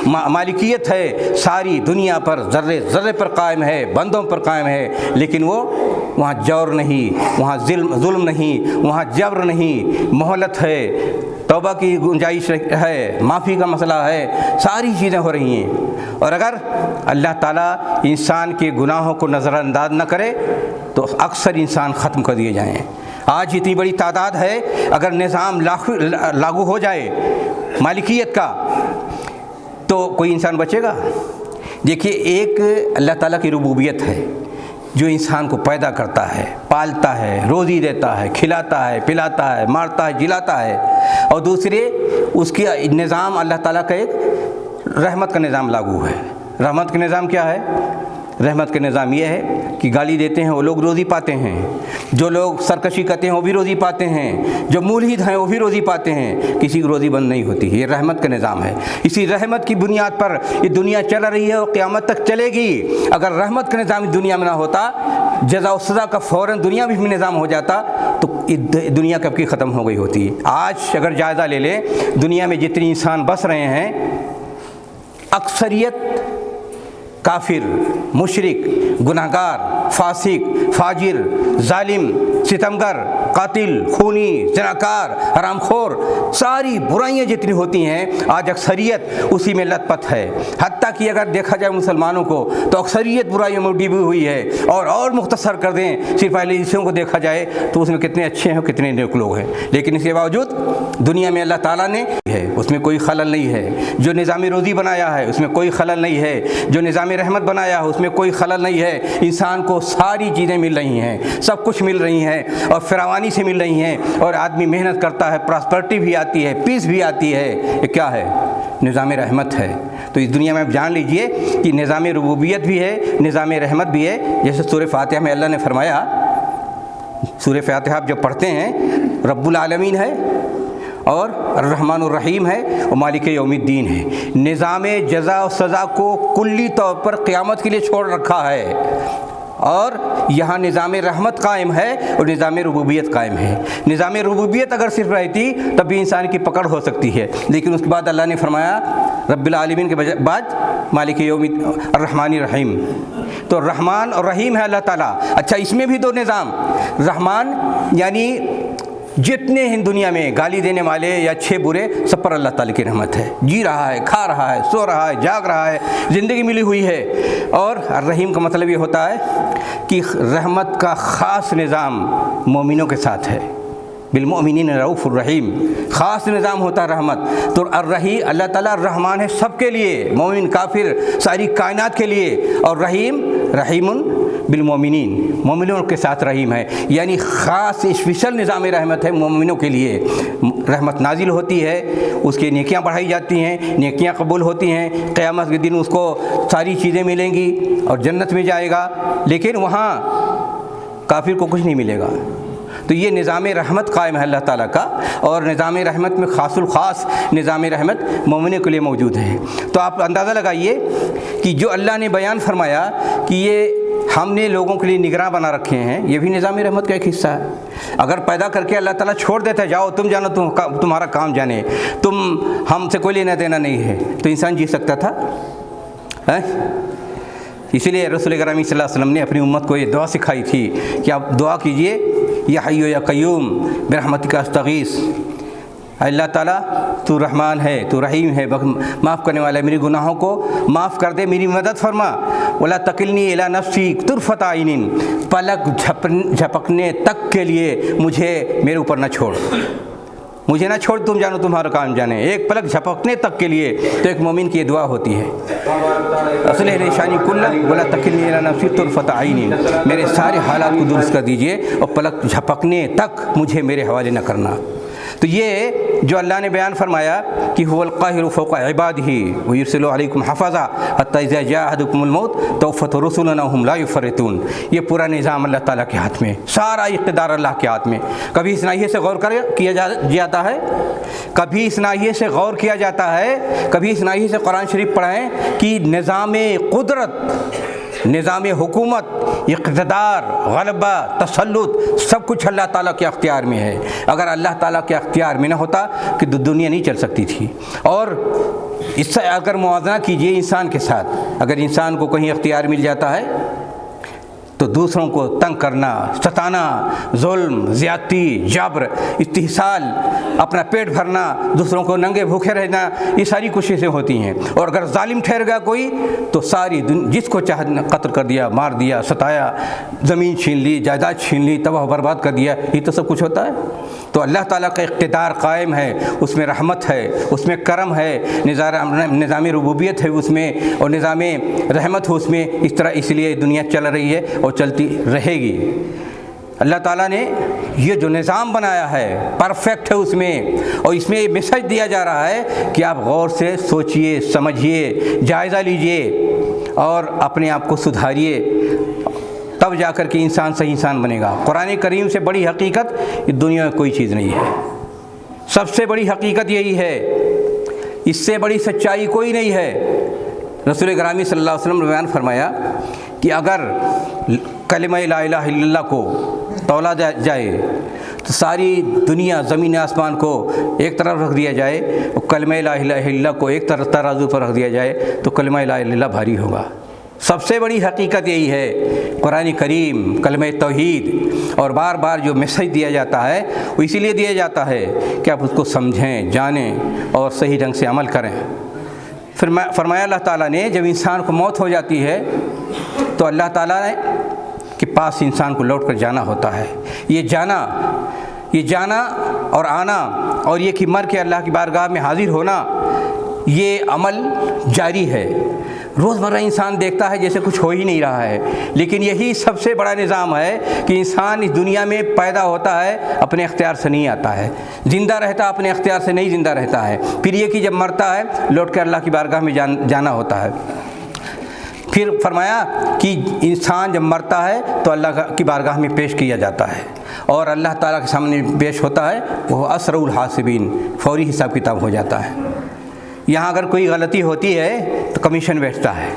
مالکیت ہے، ساری دنیا پر ذرے ذرے پر قائم ہے، بندوں پر قائم ہے۔ لیکن وہ وہاں جور نہیں، وہاں ظلم نہیں، وہاں جبر نہیں، مہلت ہے، توبہ کی گنجائش ہے، معافی کا مسئلہ ہے، ساری چیزیں ہو رہی ہیں۔ اور اگر اللہ تعالیٰ انسان کے گناہوں کو نظر انداز نہ کرے تو اکثر انسان ختم کر دیے جائیں۔ آج اتنی بڑی تعداد ہے، اگر نظام لاگو ہو جائے مالکیت کا تو کوئی انسان بچے گا؟ دیکھیے، ایک اللہ تعالیٰ کی ربوبیت ہے جو انسان کو پیدا کرتا ہے، پالتا ہے، روزی دیتا ہے، کھلاتا ہے، پلاتا ہے، مارتا ہے، جلاتا ہے، اور دوسرے اس کی نظام اللہ تعالیٰ کا ایک رحمت کا نظام لاگو ہے۔ رحمت کا نظام کیا ہے؟ رحمت کا نظام یہ ہے کہ گالی دیتے ہیں وہ لوگ روزی پاتے ہیں، جو لوگ سرکشی کرتے ہیں وہ بھی روزی پاتے ہیں، جو ملحد ہیں وہ بھی روزی پاتے ہیں، کسی کی روزی بند نہیں ہوتی۔ یہ رحمت کا نظام ہے، اسی رحمت کی بنیاد پر یہ دنیا چل رہی ہے اور قیامت تک چلے گی۔ اگر رحمت کا نظام دنیا میں نہ ہوتا، جزا و سزا کا فوراً دنیا میں نظام ہو جاتا تو دنیا کب کی ختم ہو گئی ہوتی۔ آج اگر جائزہ لے لیں، دنیا میں جتنے انسان بس رہے ہیں، اکثریت کافر، مشرک، گناہگار، فاسق، فاجر، ظالم، ستمگر، قاتل، خونی، زناکار، حرام خور، ساری برائیاں جتنی ہوتی ہیں آج اکثریت اسی میں لت پت ہے۔ حتیٰ کہ اگر دیکھا جائے مسلمانوں کو تو اکثریت برائیوں میں ڈوبی ہوئی ہے۔ اور مختصر کر دیں، صرف اہل حدیثوں کو دیکھا جائے تو اس میں کتنے اچھے ہیں، کتنے نیک لوگ ہیں، لیکن اس کے باوجود دنیا میں اللہ تعالیٰ نے ہے اس میں کوئی خلل نہیں ہے۔ جو نظام روزی بنایا ہے اس میں کوئی خلل نہیں ہے، جو نظام رحمت بنایا ہے اس میں کوئی خلل نہیں ہے۔ انسان کو ساری چیزیں مل رہی ہیں، سب کچھ مل رہی ہیں اور فراوانی سے مل رہی ہیں، اور آدمی محنت کرتا ہے، پراسپرٹی بھی آتی ہے، پیس بھی آتی ہے۔ یہ کیا ہے؟ نظام رحمت ہے۔ تو اس دنیا میں آپ جان لیجئے کہ نظام ربوبیت بھی ہے، نظام رحمت بھی ہے۔ جیسے سورہ فاتحہ میں اللہ نے فرمایا، سورہ فاتحہ آپ جب پڑھتے ہیں، رب العالمین ہے اور الرحمن الرحیم ہے اور مالک یوم الدین ہے۔ نظام جزا و سزا کو کلی طور پر قیامت کے لیے چھوڑ رکھا ہے، اور یہاں نظام رحمت قائم ہے اور نظام ربوبیت قائم ہے۔ نظام ربوبیت اگر صرف رہتی تب بھی انسان کی پکڑ ہو سکتی ہے، لیکن اس کے بعد اللہ نے فرمایا رب العالمین کے بعد مالک یوم الرحمن الرحیم، تو رحمان اور رحیم ہے اللہ تعالیٰ۔ اچھا، اس میں بھی دو نظام، رحمان یعنی جتنے ہیں دنیا میں گالی دینے والے یا اچھے برے، سب پر اللہ تعالیٰ کی رحمت ہے، جی رہا ہے، کھا رہا ہے، سو رہا ہے، جاگ رہا ہے، زندگی ملی ہوئی ہے۔ اور الرحیم کا مطلب یہ ہوتا ہے کہ رحمت کا خاص نظام مومنوں کے ساتھ ہے، بالمؤمنین رؤوف الرحیم، خاص نظام ہوتا ہے رحمت۔ تو الرحیم، اللہ تعالیٰ الرحمن ہے سب کے لیے، مومن کافر ساری کائنات کے لیے، اور رحیم بالمومنین، مومنوں کے ساتھ رحیم ہے، یعنی خاص اسپیشل نظام رحمت ہے مومنوں کے لیے۔ رحمت نازل ہوتی ہے، اس کی نیکیاں بڑھائی جاتی ہیں، نیکیاں قبول ہوتی ہیں، قیامت کے دن اس کو ساری چیزیں ملیں گی اور جنت میں جائے گا، لیکن وہاں کافر کو کچھ نہیں ملے گا۔ تو یہ نظام رحمت قائم ہے اللہ تعالیٰ کا، اور نظام رحمت میں خاص الخاص نظام رحمت مومنوں کے لیے موجود ہے۔ تو آپ اندازہ لگائیے کہ جو اللہ نے بیان فرمایا کہ یہ ہم نے لوگوں کے لیے نگراں بنا رکھے ہیں، یہ بھی نظام رحمت کا ایک حصہ ہے۔ اگر پیدا کر کے اللہ تعالیٰ چھوڑ دیتا ہے، جاؤ تم جانو، تمہارا کام جانے، تم ہم سے کوئی لینا دینا نہیں ہے، تو انسان جی سکتا تھا؟ اسی لیے رسول اکرم صلی اللہ علیہ وسلم نے اپنی امت کو یہ دعا سکھائی تھی کہ آپ دعا کیجئے، یا حی یا قیوم برحمتک استغیث، اللہ تعالیٰ تو رحمان ہے، تو رحیم ہے، معاف کرنے والا ہے، میری گناہوں کو معاف کر دے، میری مدد فرما، ولا تکلنی الی نفسی طرفۃ عین، پلک جھپکنے تک کے لیے مجھے میرے اوپر نہ چھوڑ، مجھے نہ چھوڑ، تم جانو تمہارا کام جانے، ایک پلک جھپکنے تک کے لیے۔ تو ایک مومن کی یہ دعا ہوتی ہے، اصلح ریشانی کلہ ولا تکلنی الی نفسی طرفۃ عین، میرے سارے حالات کو درست کر دیجئے اور پلک جھپکنے تک مجھے میرے حوالے نہ کرنا۔ تو یہ جو اللہ نے بیان فرمایا کہ هو القاہر فوق عبادہ ویرسل علیکم حفظا حتی اذا جاء احدکم الموت توفت رسلنا وهم لا يفرطون، یہ پورا نظام اللہ تعالیٰ کے ہاتھ میں، سارا اقتدار اللہ کے ہاتھ میں۔ کبھی اس ناحیے سے غور کیا جاتا ہے، کبھی اس ناحیے سے غور کیا جاتا ہے، کبھی اس ناحیے سے قرآن شریف پڑھیں کہ نظام قدرت، نظام حکومت، اقتدار، غلبہ، تسلط، سب کچھ اللہ تعالیٰ کے اختیار میں ہے۔ اگر اللہ تعالیٰ کے اختیار میں نہ ہوتا کہ دنیا نہیں چل سکتی تھی۔ اور اس سے اگر موازنہ کیجئے انسان کے ساتھ، اگر انسان کو کہیں اختیار مل جاتا ہے تو دوسروں کو تنگ کرنا، ستانا، ظلم، زیادتی، جبر، استحصال، اپنا پیٹ بھرنا، دوسروں کو ننگے بھوکے رہنا، یہ ساری کوششیں ہوتی ہیں۔ اور اگر ظالم ٹھہر گیا کوئی تو ساری جس کو چاہے قتل کر دیا، مار دیا، ستایا، زمین چھین لی، جائیداد چھین لی، تباہ برباد کر دیا، یہ تو سب کچھ ہوتا ہے۔ تو اللہ تعالیٰ کا اقتدار قائم ہے، اس میں رحمت ہے، اس میں کرم ہے، نظام ربوبیت ہے اس میں، اور نظام رحمت ہے اس میں۔ اس طرح اس لیے دنیا چل رہی ہے اور چلتی رہے گی۔ اللہ تعالیٰ نے یہ جو نظام بنایا ہے پرفیکٹ ہے اس میں، اور اس میں یہ میسج دیا جا رہا ہے کہ آپ غور سے سوچئے، سمجھیے، جائزہ لیجئے، اور اپنے آپ کو سدھاریے، تب جا کر کے انسان صحیح انسان بنے گا۔ قرآن کریم سے بڑی حقیقت اس دنیا میں کوئی چیز نہیں ہے، سب سے بڑی حقیقت یہی ہے، اس سے بڑی سچائی کوئی نہیں ہے۔ رسول گرامی صلی اللہ علیہ وسلم نے بیان فرمایا کہ اگر کلمہ لا الہ الا اللہ کو تولا جائے تو ساری دنیا زمین آسمان کو ایک طرف رکھ دیا جائے، اور کلمہ لا الہ الا اللہ کو ایک طرف ترازو پر رکھ دیا جائے تو کلمہ لا الہ الا اللہ بھاری ہوگا۔ سب سے بڑی حقیقت یہی ہے، قرآن کریم کلمہ توحید، اور بار بار جو میسج دیا جاتا ہے وہ اسی لیے دیا جاتا ہے کہ آپ اس کو سمجھیں، جانیں اور صحیح ڈھنگ سے عمل کریں۔ پھر فرمایا اللہ تعالیٰ نے جب انسان کو موت ہو جاتی ہے تو اللہ تعالیٰ نے کے پاس انسان کو لوٹ کر جانا ہوتا ہے۔ یہ جانا اور آنا اور یہ کہ مر کے اللہ کی بارگاہ میں حاضر ہونا، یہ عمل جاری ہے۔ روزمرہ انسان دیکھتا ہے جیسے کچھ ہو ہی نہیں رہا ہے، لیکن یہی سب سے بڑا نظام ہے کہ انسان اس دنیا میں پیدا ہوتا ہے، اپنے اختیار سے نہیں آتا ہے، زندہ رہتا اپنے اختیار سے نہیں زندہ رہتا ہے، پھر یہ کہ جب مرتا ہے لوٹ کر اللہ کی بارگاہ میں جانا ہوتا ہے۔ پھر فرمایا کہ انسان جب مرتا ہے تو اللہ کی بارگاہ میں پیش کیا جاتا ہے اور اللہ تعالیٰ کے سامنے پیش ہوتا ہے، وہ اسرع الحاسبین، فوری حساب کتاب ہو جاتا ہے۔ یہاں اگر کوئی غلطی ہوتی ہے تو کمیشن بیٹھتا ہے،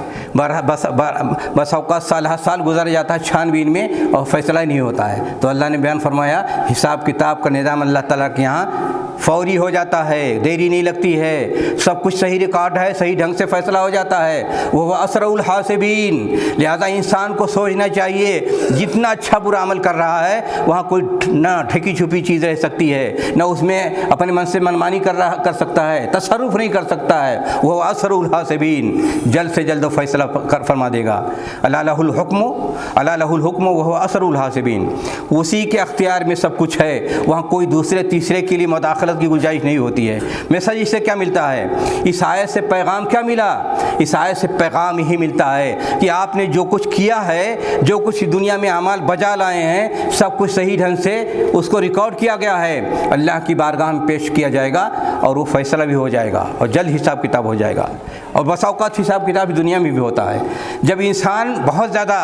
بس اوقات سال گزر جاتا ہے چھان بین میں اور فیصلہ نہیں ہوتا ہے۔ تو اللہ نے بیان فرمایا حساب کتاب کا نظام اللہ تعالیٰ کے یہاں فوری ہو جاتا ہے، دیری نہیں لگتی ہے، سب کچھ صحیح ریکارڈ ہے، صحیح ڈھنگ سے فیصلہ ہو جاتا ہے، وہ اسرع الحاسبین۔ لہذا انسان کو سوچنا چاہیے جتنا اچھا برا عمل کر رہا ہے وہاں کوئی نہ ٹھکی چھپی چیز رہ سکتی ہے، نہ اس میں اپنے من سے منمانی کر سکتا ہے، تصرف نہیں کر سکتا ہے، وہ اسرع الحاسبین، جلد سے جلد فیصلہ فرما دے گا۔ الا لہ الحکم وہو اسرع الحاسبین، اسی کے اختیار میں سب کچھ ہے، وہاں کوئی دوسرے تیسرے کے لیے مداخلت کی گنجائش نہیں ہوتی ہے۔ میسج اس سے کیا ملتا ہے؟ اس آیت سے پیغام کیا ملا؟ اس آیت سے پیغام یہی ملتا ہے کہ آپ نے جو کچھ کیا ہے، جو کچھ دنیا میں اعمال بجا لائے ہیں، سب کچھ صحیح ڈھنگ سے اس کو ریکارڈ کیا گیا ہے، اللہ کی بارگاہ میں پیش کیا جائے گا اور وہ فیصلہ بھی ہو جائے گا اور جلد حساب کتاب ہو جائے گا۔ اور بس اوقات حساب کتاب دنیا میں بھی ہوتا ہے، جب انسان بہت زیادہ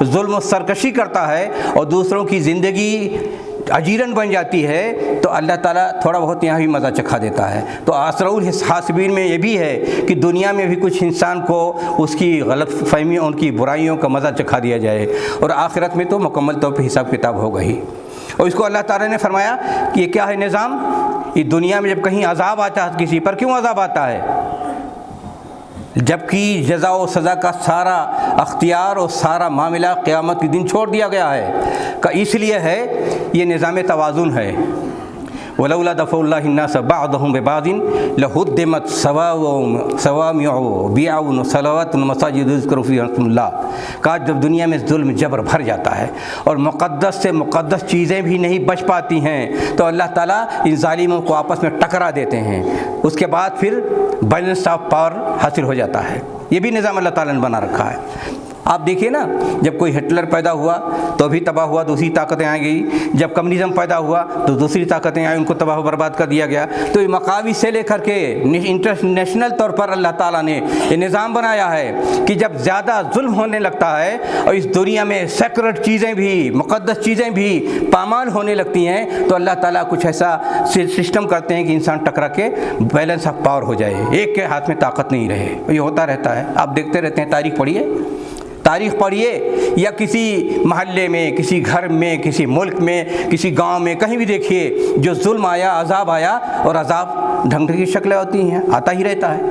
ظلم و سرکشی کرتا ہے اور دوسروں کی زندگی اجیرن بن جاتی ہے تو اللہ تعالیٰ تھوڑا بہت یہاں بھی مزہ چکھا دیتا ہے۔ تو اسرع الحاسبین میں یہ بھی ہے کہ دنیا میں بھی کچھ انسان کو اس کی غلط فہمیوں، ان کی برائیوں کا مزہ چکھا دیا جائے، اور آخرت میں تو مکمل طور پہ حساب کتاب ہوگا ہی۔ اور اس کو اللہ تعالیٰ نے فرمایا کہ یہ کیا ہے نظام؟ یہ دنیا میں جب کہیں عذاب آتا ہے کسی پر، کیوں عذاب آتا ہے؟ جبکہ جزا و سزا کا سارا اختیار اور سارا معاملہ قیامت کے دن چھوڑ دیا گیا ہے، کہ اس لیے ہے یہ نظام توازن ہے۔ ولولا دفع اللہ الناس بعضهم ببعض لهدمت صوامع وبيع وصلوات ومساجد يذكر فيها اسم اللہ۔ کاش جب دنیا میں ظلم جبر بھر جاتا ہے اور مقدس سے مقدس چیزیں بھی نہیں بچ پاتی ہیں تو اللہ تعالیٰ ان ظالموں کو آپس میں ٹکرا دیتے ہیں، اس کے بعد پھر بیلنس آف پاور حاصل ہو جاتا ہے۔ یہ بھی نظام اللہ تعالیٰ نے بنا رکھا ہے۔ آپ دیکھیے نا، جب کوئی ہٹلر پیدا ہوا تو بھی تباہ ہوا، دوسری طاقتیں آ گئی، جب کمیونزم پیدا ہوا تو دوسری طاقتیں آئیں، ان کو تباہ و برباد کر دیا گیا۔ تو یہ مقامی سے لے کر کے انٹرنیشنل طور پر اللہ تعالیٰ نے یہ نظام بنایا ہے کہ جب زیادہ ظلم ہونے لگتا ہے اور اس دنیا میں سیکرڈ چیزیں بھی، مقدس چیزیں بھی پامال ہونے لگتی ہیں تو اللہ تعالیٰ کچھ ایسا سسٹم کرتے ہیں کہ انسان ٹکرا کے بیلنس آف پاور ہو جائے، ایک کے ہاتھ میں طاقت نہیں رہے۔ یہ ہوتا رہتا ہے، آپ دیکھتے رہتے ہیں، تاریخ پڑھیے یا کسی محلے میں، کسی گھر میں، کسی ملک میں، کسی گاؤں میں، کہیں بھی دیکھیے جو ظلم آیا، عذاب آیا، اور عذاب ڈھنگ کی شکلیں ہوتی ہیں، آتا ہی رہتا ہے۔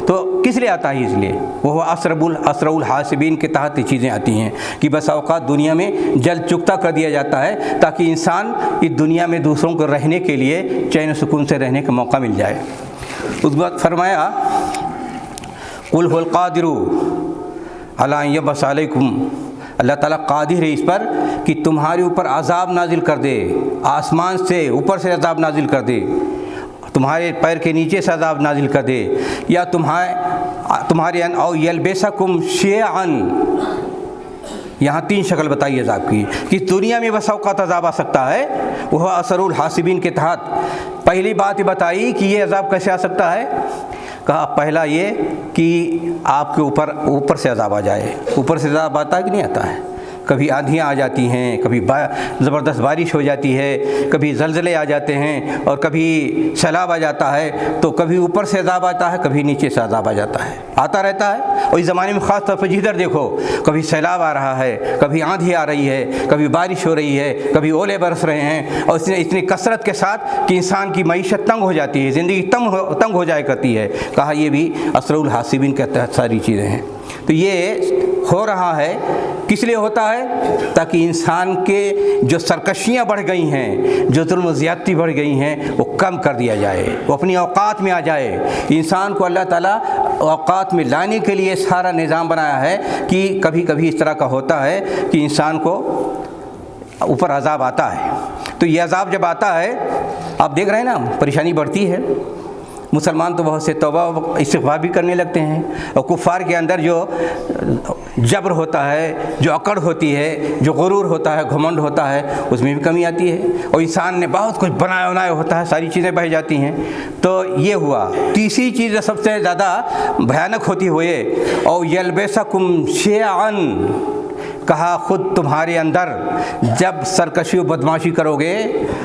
تو کس لیے آتا ہے؟ اس لیے وہ اسرع الحاسبین کے تحت یہ چیزیں آتی ہیں کہ بس اوقات دنیا میں جلد چکتا کر دیا جاتا ہے تاکہ انسان اس دنیا میں دوسروں کو رہنے کے لیے چین و سکون سے رہنے کا موقع مل جائے۔ اس وقت فرمایا قل هو القادر اللہ یبعث علیکم، اللہ تعالیٰ قادر ہے اس پر کہ تمہارے اوپر عذاب نازل کر دے، آسمان سے اوپر سے عذاب نازل کر دے، تمہارے پیر کے نیچے سے عذاب نازل کر دے، یا تمہارے او یلبسکم شیعا۔ یہاں تین شکل بتائی عذاب کی کہ دنیا میں بس اوقات عذاب آ سکتا ہے، وہ اسرع الحاسبین کے تحت۔ پہلی بات یہ بتائی کہ یہ عذاب کیسے آ سکتا ہے کہا پہلا یہ کہ آپ کے اوپر سے عذاب آ جائے. اوپر سے عذاب آتا ہے کہ نہیں آتا ہے؟ کبھی آندھیاں آ جاتی ہیں، کبھی زبردست بارش ہو جاتی ہے، کبھی زلزلے آ جاتے ہیں، اور کبھی سیلاب آ جاتا ہے. تو کبھی اوپر سے عذاب آتا ہے، کبھی نیچے سے عذاب آ جاتا ہے، آتا رہتا ہے. اور اس زمانے میں خاص طور پر جدھر دیکھو کبھی سیلاب آ رہا ہے، کبھی آندھی آ رہی ہے، کبھی بارش ہو رہی ہے، کبھی اولے برس رہے ہیں، اور اتنی کثرت کے ساتھ کہ انسان کی معیشت تنگ ہو جاتی ہے، زندگی تنگ ہو جایا کرتی ہے. کہا یہ بھی اسرع الحاسبین کے تحت ساری چیزیں ہیں. تو یہ ہو رہا ہے کس لیے ہوتا ہے؟ تاکہ انسان کے جو سرکشیاں بڑھ گئی ہیں، جو ظلم و زیادتی بڑھ گئی ہیں، وہ کم کر دیا جائے، وہ اپنی اوقات میں آ جائے. انسان کو اللہ تعالیٰ اوقات میں لانے کے لیے سارا نظام بنایا ہے کہ کبھی کبھی اس طرح کا ہوتا ہے کہ انسان کو اوپر عذاب آتا ہے. تو یہ عذاب جب آتا ہے، آپ دیکھ رہے ہیں نا، پریشانی بڑھتی ہے. مسلمان تو بہت سے توبہ استغفار بھی کرنے لگتے ہیں، اور کفار کے اندر جو جبر ہوتا ہے، جو اکڑ ہوتی ہے، جو غرور ہوتا ہے، گھمنڈ ہوتا ہے، اس میں بھی کمی آتی ہے. اور انسان نے بہت کچھ بنایا بنایا ہوتا ہے، ساری چیزیں بہہ جاتی ہیں. تو یہ ہوا. تیسری چیز جو سب سے زیادہ بھیانک ہوتی ہوئے، او یلبسکم شیعا، کہا خود تمہارے اندر جب سرکشی و بدماشی کرو گے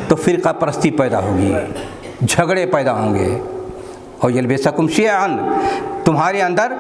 تو فرقہ پرستی پیدا ہوگی، جھگڑے پیدا ہوں گے. اور یلبسکم شیعا، تمہارے اندر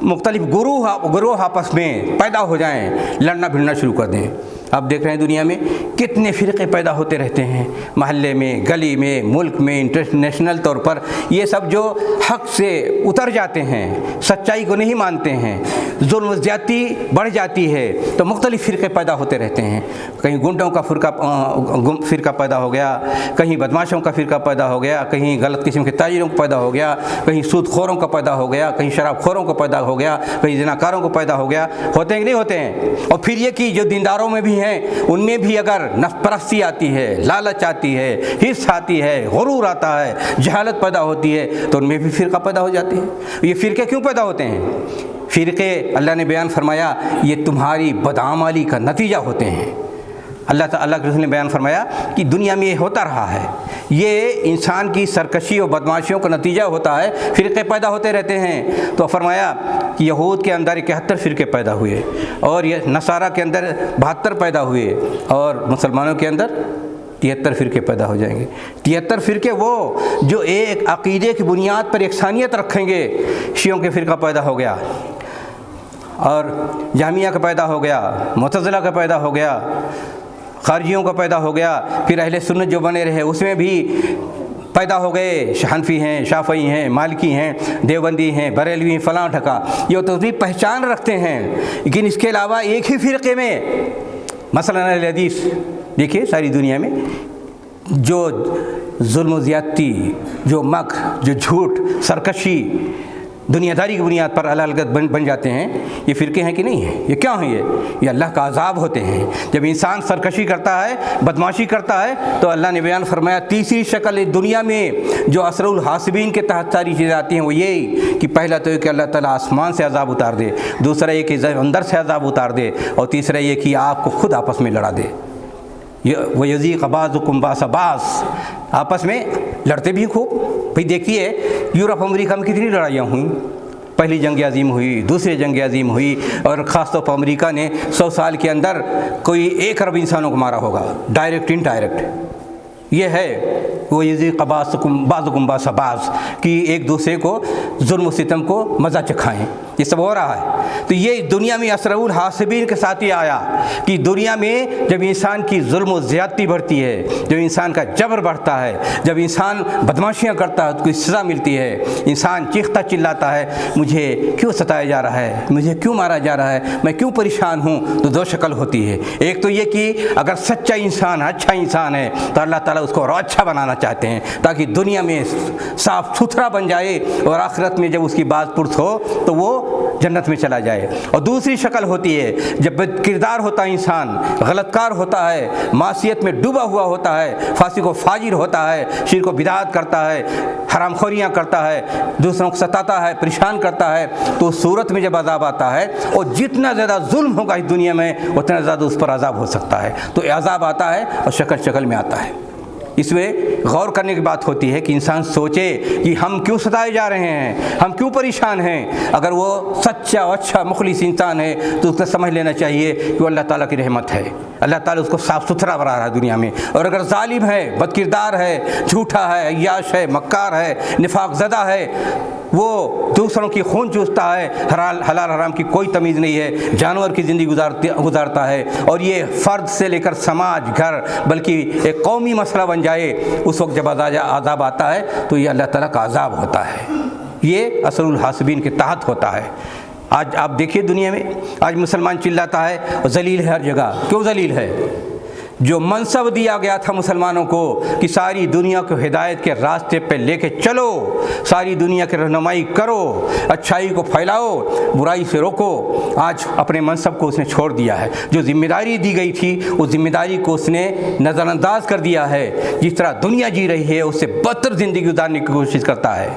مختلف گروہ آپس میں پیدا ہو جائیں، لڑنا بھڑنا شروع کر دیں. آپ دیکھ رہے ہیں دنیا میں کتنے فرقے پیدا ہوتے رہتے ہیں، محلے میں، گلی میں، ملک میں، انٹرنیشنل طور پر. یہ سب جو حق سے اتر جاتے ہیں، سچائی کو نہیں مانتے ہیں، ظلم و زیادتی بڑھ جاتی ہے، تو مختلف فرقے پیدا ہوتے رہتے ہیں. کہیں گنڈوں کا فرقہ پیدا ہو گیا، کہیں بدماشوں کا فرقہ پیدا ہو گیا، کہیں غلط قسم کے تاجروں کو پیدا ہو گیا، کہیں سود خوروں کا پیدا ہو گیا، کہیں شراب خوروں کو پیدا ہو گیا، کہیں زناکاروں کو پیدا ہو گیا. ہوتے ہیں کہ نہیں ہوتے ہیں؟ اور پھر یہ کہ جو دینداروں میں بھی ہیں، ان میں بھی اگر نفس پرستی آتی ہے، لالچ آتی ہے، حرص آتی ہے، غرور آتا ہے، جہالت پیدا ہوتی ہے، تو ان میں بھی فرقہ پیدا ہو جاتے ہیں. یہ فرقے کیوں پیدا ہوتے ہیں؟ فرقے اللہ نے بیان فرمایا یہ تمہاری بدعملی کا نتیجہ ہوتے ہیں. اللہ کے رسول نے بیان فرمایا کہ دنیا میں یہ ہوتا رہا ہے، یہ انسان کی سرکشی اور بدماشیوں کا نتیجہ ہوتا ہے، فرقے پیدا ہوتے رہتے ہیں. تو فرمایا کہ یہود کے اندر 71 فرقے پیدا ہوئے، اور یہ نصارہ کے اندر 72 پیدا ہوئے، اور مسلمانوں کے اندر 73 فرقے پیدا ہو جائیں گے. 73 فرقے وہ جو ایک عقیدے کی بنیاد پر یکسانیت رکھیں گے. شیعوں کے فرقہ پیدا ہو گیا، اور جہمیہ کا پیدا ہو گیا، معتزلہ کا پیدا ہو گیا، خارجیوں کا پیدا ہو گیا. پھر اہل سنت جو بنے رہے اس میں بھی پیدا ہو گئے، حنفی ہیں، شافعی ہیں، مالکی ہیں، دیوبندی ہیں، بریلوی ہیں، فلاں ٹھکا. یہ تو بھی پہچان رکھتے ہیں، لیکن اس کے علاوہ ایک ہی فرقے میں مثلا اہل حدیث دیکھیے ساری دنیا میں جو ظلم و زیادتی، جو مکر، جو جھوٹ، سرکشی، دنیا داری کی بنیاد پر الگ الگ بن جاتے ہیں، یہ فرقے ہیں کہ نہیں ہیں؟ یہ کیا ہیں؟ یہ اللہ کا عذاب ہوتے ہیں. جب انسان سرکشی کرتا ہے، بدماشی کرتا ہے، تو اللہ نے بیان فرمایا تیسری شکل دنیا میں جو اسرع الحاسبین کے تحت ساری چیزیں آتی ہیں وہ یہی کہ پہلا تو یہ کہ اللہ تعالیٰ آسمان سے عذاب اتار دے، دوسرا یہ کہ اندر سے عذاب اتار دے، اور تیسرا یہ کہ آپ کو خود آپس میں لڑا دے. وَيُذِيقَ بَعْضُكُمْ بَأْسَ بَعْضٍ، آپس میں لڑتے بھی خوب. بھئی دیکھیے یورپ امریکہ میں کتنی لڑائیاں ہوئیں. پہلی جنگ عظیم ہوئی، دوسری جنگ عظیم ہوئی، اور خاص طور پر امریکہ نے 100 سال کے اندر کوئی 1 ارب انسانوں کو مارا ہوگا، ڈائریکٹ انڈائریکٹ. یہ ہے وَيُذِيقَ بَعْضُكُمْ بَأْسَ بَعْضٍ کہ ایک دوسرے کو ظلم و ستم کو مزہ چکھائیں. یہ سب ہو رہا ہے. تو یہ دنیا میں اسرع الحاسبین کے ساتھ یہ آیا کہ دنیا میں جب انسان کی ظلم و زیادتی بڑھتی ہے، جب انسان کا جبر بڑھتا ہے، جب انسان بدماشیاں کرتا ہے تو کوئی سزا ملتی ہے، انسان چیختا چلاتا ہے مجھے کیوں ستایا جا رہا ہے، مجھے کیوں مارا جا رہا ہے، میں کیوں پریشان ہوں. تو 2 شکل ہوتی ہے. ایک تو یہ کہ اگر سچا انسان، اچھا انسان ہے تو اللہ تعالیٰ اس کو اور اچھا بنانا چاہتے ہیں تاکہ دنیا میں صاف ستھرا بن جائے، اور آخرت میں جب اس کی بات پرس ہو تو وہ جنت میں چلا جائے. اور دوسری شکل ہوتی ہے جب بد کردار ہوتا ہے انسان، غلط کار ہوتا ہے، معصیت میں ڈوبا ہوا ہوتا ہے، فاسق و فاجر ہوتا ہے، شرک و بدعت کرتا ہے، حرام خوریاں کرتا ہے، دوسروں کو ستاتا ہے، پریشان کرتا ہے. تو اس صورت میں جب عذاب آتا ہے، اور جتنا زیادہ ظلم ہوگا اس دنیا میں اتنا زیادہ اس پر عذاب ہو سکتا ہے. تو عذاب آتا ہے اور شکل شکل میں آتا ہے. اس میں غور کرنے کی بات ہوتی ہے کہ انسان سوچے کہ ہم کیوں ستائے جا رہے ہیں، ہم کیوں پریشان ہیں۔ اگر وہ سچا و اچھا مخلص انسان ہے تو اس کو سمجھ لینا چاہیے کہ وہ اللہ تعالیٰ کی رحمت ہے، اللہ تعالیٰ اس کو صاف ستھرا بنا رہا ہے دنیا میں۔ اور اگر ظالم ہے، بد کردار ہے، جھوٹا ہے، عیاش ہے، مکار ہے، نفاق زدہ ہے، وہ دوسروں کی خون چوستا ہے، حلال حرام کی کوئی تمیز نہیں ہے، جانور کی زندگی گزارتا ہے، اور یہ فرد سے لے کر سماج، گھر، بلکہ ایک قومی مسئلہ بن جائے، اس وقت جب عذاب آتا ہے تو یہ اللہ تعالیٰ کا عذاب ہوتا ہے، یہ اثر الحاسبین کے تحت ہوتا ہے۔ آج آپ دیکھیے دنیا میں آج مسلمان چلاتا ہے اور ذلیل ہے ہر جگہ۔ کیوں ذلیل ہے؟ جو منصب دیا گیا تھا مسلمانوں کو کہ ساری دنیا کو ہدایت کے راستے پہ لے کے چلو، ساری دنیا کی رہنمائی کرو، اچھائی کو پھیلاؤ، برائی سے روکو، آج اپنے منصب کو اس نے چھوڑ دیا ہے۔ جو ذمہ داری دی گئی تھی اس ذمہ داری کو اس نے نظر انداز کر دیا ہے۔ جس طرح دنیا جی رہی ہے اس سے بدتر زندگی گزارنے کی کوشش کرتا ہے۔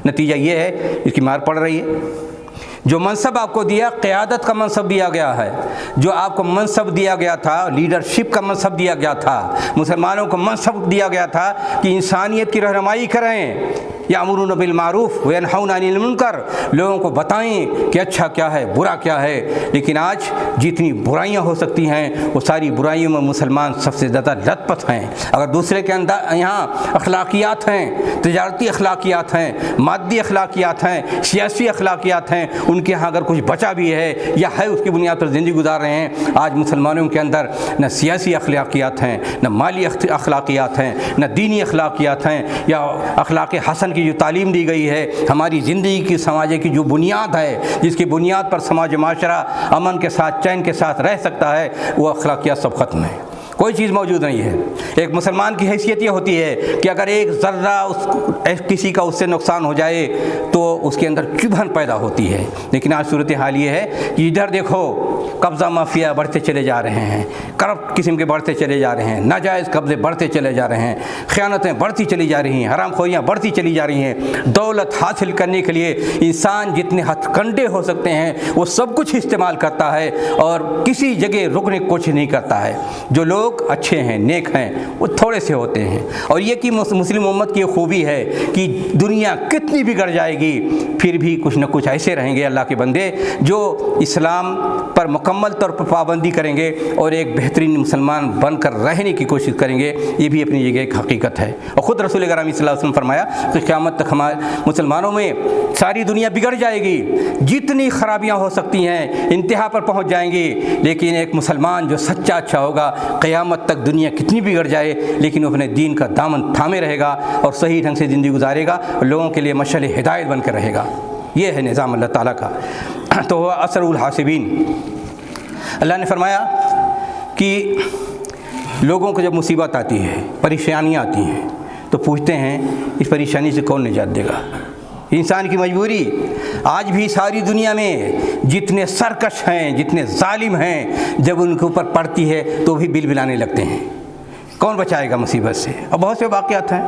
نتیجہ یہ ہے اس کی مار پڑ رہی ہے۔ جو منصب آپ کو دیا، قیادت کا منصب دیا گیا ہے، جو آپ کو منصب دیا گیا تھا، لیڈرشپ کا منصب دیا گیا تھا، مسلمانوں کو منصب دیا گیا تھا کہ انسانیت کی رہنمائی کریں، یامرون بالمعروف وینہون عن المنکر، لوگوں کو بتائیں کہ اچھا کیا ہے، برا کیا ہے۔ لیکن آج جتنی برائیاں ہو سکتی ہیں وہ ساری برائیوں میں مسلمان سب سے زیادہ لت پت ہیں۔ اگر دوسرے کے اندر یہاں اخلاقیات ہیں، تجارتی اخلاقیات ہیں، مادی اخلاقیات ہیں، سیاسی اخلاقیات ہیں، ان کے ہاں اگر کچھ بچا بھی ہے یا ہے اس کی بنیاد پر زندگی گزار رہے ہیں۔ آج مسلمانوں کے اندر نہ سیاسی اخلاقیات ہیں، نہ مالی اخلاقیات ہیں، نہ دینی اخلاقیات ہیں، یا اخلاق حسن کی جو تعلیم دی گئی ہے، ہماری زندگی کی، سماج کی جو بنیاد ہے، جس کی بنیاد پر سماج معاشرہ امن کے ساتھ، چین کے ساتھ رہ سکتا ہے، وہ اخلاقیات سب ختم ہیں، کوئی چیز موجود نہیں ہے۔ ایک مسلمان کی حیثیت یہ ہوتی ہے کہ اگر ایک ذرہ کسی کا اس سے نقصان ہو جائے تو اس کے اندر چبھن پیدا ہوتی ہے۔ لیکن آج صورتحال یہ ہے کہ ادھر دیکھو قبضہ مافیا بڑھتے چلے جا رہے ہیں، کرپٹ قسم کے بڑھتے چلے جا رہے ہیں، ناجائز قبضے بڑھتے چلے جا رہے ہیں، خیانتیں بڑھتی چلی جا رہی ہیں، حرام خوریاں بڑھتی چلی جا رہی ہیں۔ دولت حاصل کرنے کے لیے انسان جتنے ہتھ کنڈے ہو سکتے ہیں وہ سب کچھ استعمال کرتا ہے اور کسی جگہ رکنے کی کوشش نہیں کرتا ہے۔ جو لوگ اچھے ہیں، نیک ہیں، وہ تھوڑے سے ہوتے ہیں۔ اور یہ کہ مسلم امت کی خوبی ہے کہ دنیا کتنی بگڑ جائے گی پھر بھی کچھ نہ کچھ ایسے رہیں گے اللہ کے بندے جو اسلام پر مکمل طور پر پابندی کریں گے اور ایک بہترین مسلمان بن کر رہنے کی کوشش کریں گے۔ یہ بھی اپنی جگہ ایک حقیقت ہے۔ اور خود رسول اکرم صلی اللہ علیہ وسلم فرمایا کہ قیامت تک ہمارے مسلمانوں میں ساری دنیا بگڑ جائے گی، جتنی خرابیاں ہو سکتی ہیں انتہا پر پہنچ جائیں گی، لیکن ایک مسلمان جو سچا اچھا ہوگا، قیامت تک دنیا کتنی بگڑ جائے لیکن وہ اپنے دین کا دامن تھامے رہے گا اور صحیح ڈھنگ سے زندگی گزارے گا اور لوگوں کے لیے مشعل ہدایت بن کر رہے گا۔ یہ ہے نظام اللہ تعالیٰ کا۔ تو وہ اثر الحاسبین، اللہ نے فرمایا کہ لوگوں کو جب مصیبت آتی ہے، پریشانیاں آتی ہیں تو پوچھتے ہیں اس پریشانی سے کون نجات دے گا۔ انسان کی مجبوری آج بھی ساری دنیا میں جتنے سرکش ہیں، جتنے ظالم ہیں، جب ان کے اوپر پڑتی ہے تو بھی بل بلانے لگتے ہیں، کون بچائے گا مصیبت سے۔ اور بہت سے واقعات ہیں،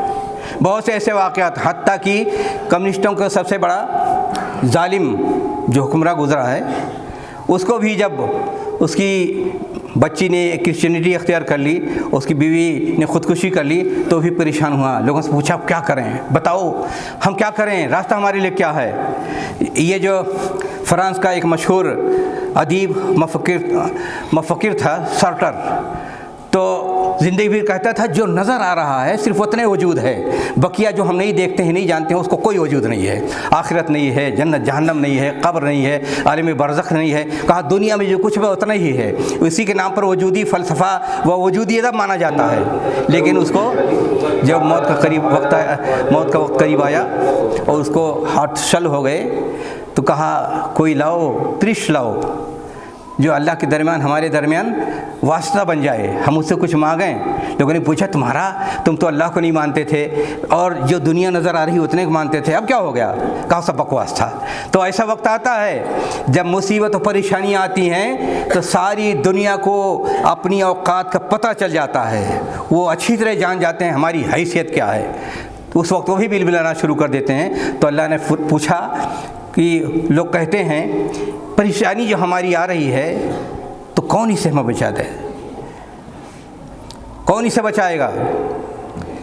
بہت سے ایسے واقعات، حتیٰ کہ کمیونسٹوں کا سب سے بڑا ظالم جو حکمراں گزرا ہے، اس کو بھی جب اس کی بچی نے کرسچینٹی اختیار کر لی، اس کی بیوی نے خودکشی کر لی تو بھی پریشان ہوا۔ لوگوں سے پوچھا کیا کریں، بتاؤ ہم کیا کریں، راستہ ہمارے لیے کیا ہے۔ یہ جو فرانس کا ایک مشہور ادیب مفکر تھا سارٹر، تو زندگی بھی کہتا تھا جو نظر آ رہا ہے صرف اتنے وجود ہے، بقیہ جو ہم نہیں دیکھتے ہیں، نہیں جانتے ہیں، اس کو کوئی وجود نہیں ہے۔ آخرت نہیں ہے، جنت جہنم نہیں ہے، قبر نہیں ہے، عالم برزخ نہیں ہے۔ کہا دنیا میں جو کچھ ہے اتنا ہی ہے، اسی کے نام پر وجودی فلسفہ و وجودی ادب مانا جاتا ہے۔ لیکن اس کو جب موت کا وقت قریب آیا اور اس کو ہاتھ شل ہو گئے تو کہا کوئی لاؤ، ترش لاؤ جو اللہ کے درمیان، ہمارے درمیان واسطہ بن جائے، ہم اس سے کچھ مانگیں۔ لوگوں نے پوچھا تم تو اللہ کو نہیں مانتے تھے اور جو دنیا نظر آ رہی اتنے کو مانتے تھے، اب کیا ہو گیا؟ کہا سب بکواس تھا۔ تو ایسا وقت آتا ہے جب مصیبت و پریشانیاں آتی ہیں تو ساری دنیا کو اپنی اوقات کا پتہ چل جاتا ہے، وہ اچھی طرح جان جاتے ہیں ہماری حیثیت کیا ہے، تو اس وقت وہ بھی بل بلانا شروع کر دیتے ہیں۔ تو اللہ نے پوچھا کہ لوگ کہتے ہیں پریشانی جو ہماری آ رہی ہے تو کون اسے ہمیں بچا دے، کون اسے بچائے گا؟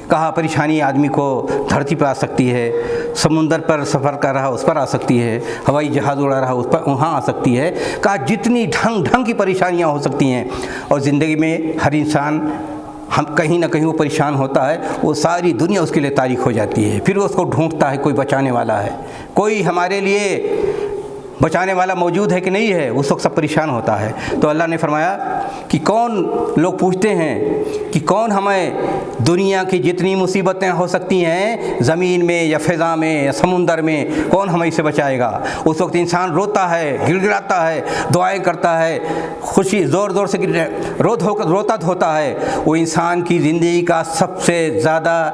کہا پریشانی آدمی کو دھرتی پہ آ سکتی ہے، سمندر پر سفر کر رہا اس پر آ سکتی ہے، ہوائی جہاز اڑا رہا اس پر وہاں آ سکتی ہے، کہا جتنی ڈھنگ کی پریشانیاں ہو سکتی ہیں، اور زندگی میں ہر انسان ہم کہیں نہ کہیں وہ پریشان ہوتا ہے، وہ ساری دنیا اس کے لیے تاریک ہو جاتی ہے، پھر وہ اس کو ڈھونڈتا ہے کوئی بچانے والا ہے، کوئی ہمارے لیے بچانے والا موجود ہے کہ نہیں ہے، اس وقت سب پریشان ہوتا ہے۔ تو اللہ نے فرمایا کہ کون لوگ پوچھتے ہیں کہ کون ہمیں دنیا کی جتنی مصیبتیں ہو سکتی ہیں زمین میں یا فضا میں یا سمندر میں، کون ہمیں اسے بچائے گا؟ اس وقت انسان روتا ہے، گڑ گڑاتا ہے، دعائیں کرتا ہے، خوشی زور زور سے روتا دھوتا ہے۔ وہ انسان کی زندگی کا سب سے زیادہ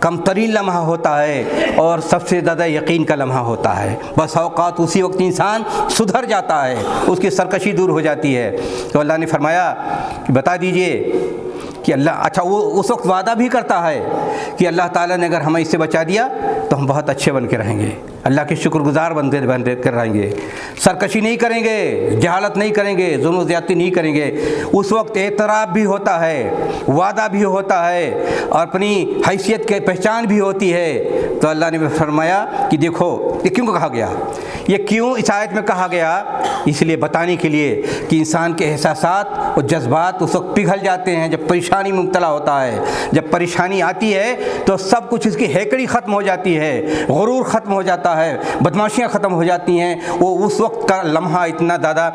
کم ترین لمحہ ہوتا ہے اور سب سے زیادہ یقین کا لمحہ ہوتا ہے۔ بس اوقات اسی وقت انسان سدھر جاتا ہے، اس کی سرکشی دور ہو جاتی ہے۔ تو اللہ نے فرمایا کہ بتا دیجئے کہ اللہ وہ اس وقت وعدہ بھی کرتا ہے کہ اللہ تعالیٰ نے اگر ہمیں اس سے بچا دیا تو ہم بہت اچھے بن کے رہیں گے، اللہ کے شکر گزار بن کر رہیں گے، سرکشی نہیں کریں گے، جہالت نہیں کریں گے، ظلم و زیادتی نہیں کریں گے۔ اس وقت اعتراف بھی ہوتا ہے، وعدہ بھی ہوتا ہے، اور اپنی حیثیت کی پہچان بھی ہوتی ہے۔ تو اللہ نے فرمایا کہ دیکھو یہ کیوں کہا گیا، یہ کیوں اس آیت میں کہا گیا، اس لیے بتانے کے لیے کہ انسان کے احساسات اور جذبات اس وقت پگھل جاتے ہیں جب پریشانی میں مبتلا ہوتا ہے۔ جب پریشانی آتی ہے تو سب کچھ اس کی ہیکڑی ختم ہو جاتی ہے، غرور ختم ہو جاتا ہے، بدماشیاں ختم ہو جاتی ہیں۔ وہ اس وقت کا لمحہ اتنا زیادہ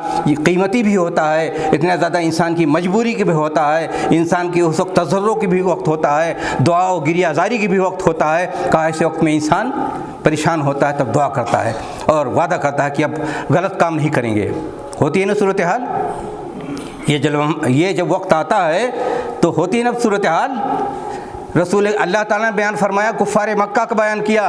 قیمتی بھی ہوتا ہے، اتنا زیادہ انسان کی مجبوری کی بھی ہوتا ہے، انسان کی اس وقت تضرع کی بھی وقت ہوتا ہے، دعا و گریہ زاری کی بھی وقت ہوتا ہے۔ کہ ایسے وقت میں انسان پریشان ہوتا ہے تب دعا کرتا ہے اور وعدہ کرتا ہے کہ اب غلط کام نہیں کریں گے۔ ہوتی ہے نا صورتحال، یہ جب وقت آتا ہے تو ہوتی ہے نا صورتحال۔ اللہ تعالیٰ نے بیان فرمایا، کفار مکہ کا بیان کیا۔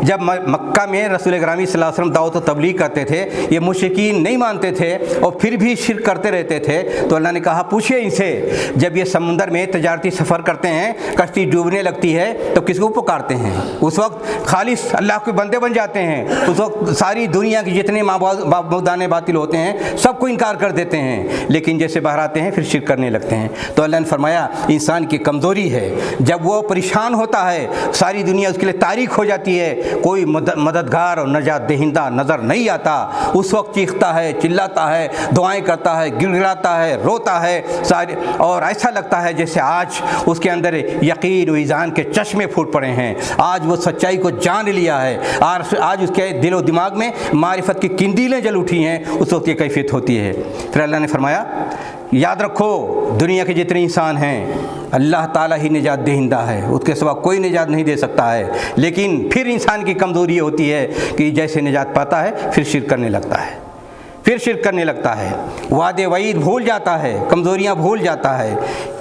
جب مکہ میں رسول اکرم صلی اللہ علیہ وسلم دعوت و تبلیغ کرتے تھے، یہ مشرکین نہیں مانتے تھے اور پھر بھی شرک کرتے رہتے تھے۔ تو اللہ نے کہا پوچھئے ان سے، جب یہ سمندر میں تجارتی سفر کرتے ہیں، کشتی ڈوبنے لگتی ہے تو کس کو پکارتے ہیں؟ اس وقت خالص اللہ کے بندے بن جاتے ہیں۔ اس وقت ساری دنیا کے جتنے معبودان باطل ہوتے ہیں سب کو انکار کر دیتے ہیں، لیکن جیسے باہر آتے ہیں پھر شرک کرنے لگتے ہیں۔ تو اللہ نے فرمایا انسان کی کمزوری ہے، جب وہ پریشان ہوتا ہے ساری دنیا اس کے لیے تاریک ہو جاتی ہے، کوئی مددگار اور نجات دہندہ نظر نہیں آتا، اس وقت چیختا ہے، چلاتا ہے، دعائیں کرتا ہے، گڑ گڑاتا ہے، روتا ہے اور ایسا لگتا ہے جیسے آج اس کے اندر یقین و ایذان کے چشمے پھوٹ پڑے ہیں، آج وہ سچائی کو جان لیا ہے، آج اس کے دل و دماغ میں معرفت کی قندیلیں جل اٹھی ہیں، اس وقت یہ کیفیت ہوتی ہے۔ پھر اللہ نے فرمایا یاد رکھو دنیا کے جتنے انسان ہیں اللہ تعالیٰ ہی نجات دہندہ ہے، اس کے سوا کوئی نجات نہیں دے سکتا ہے، لیکن پھر انسان کی کمزوری یہ ہوتی ہے کہ جیسے نجات پاتا ہے پھر شرک کرنے لگتا ہے، وعدے وعید بھول جاتا ہے، کمزوریاں بھول جاتا ہے۔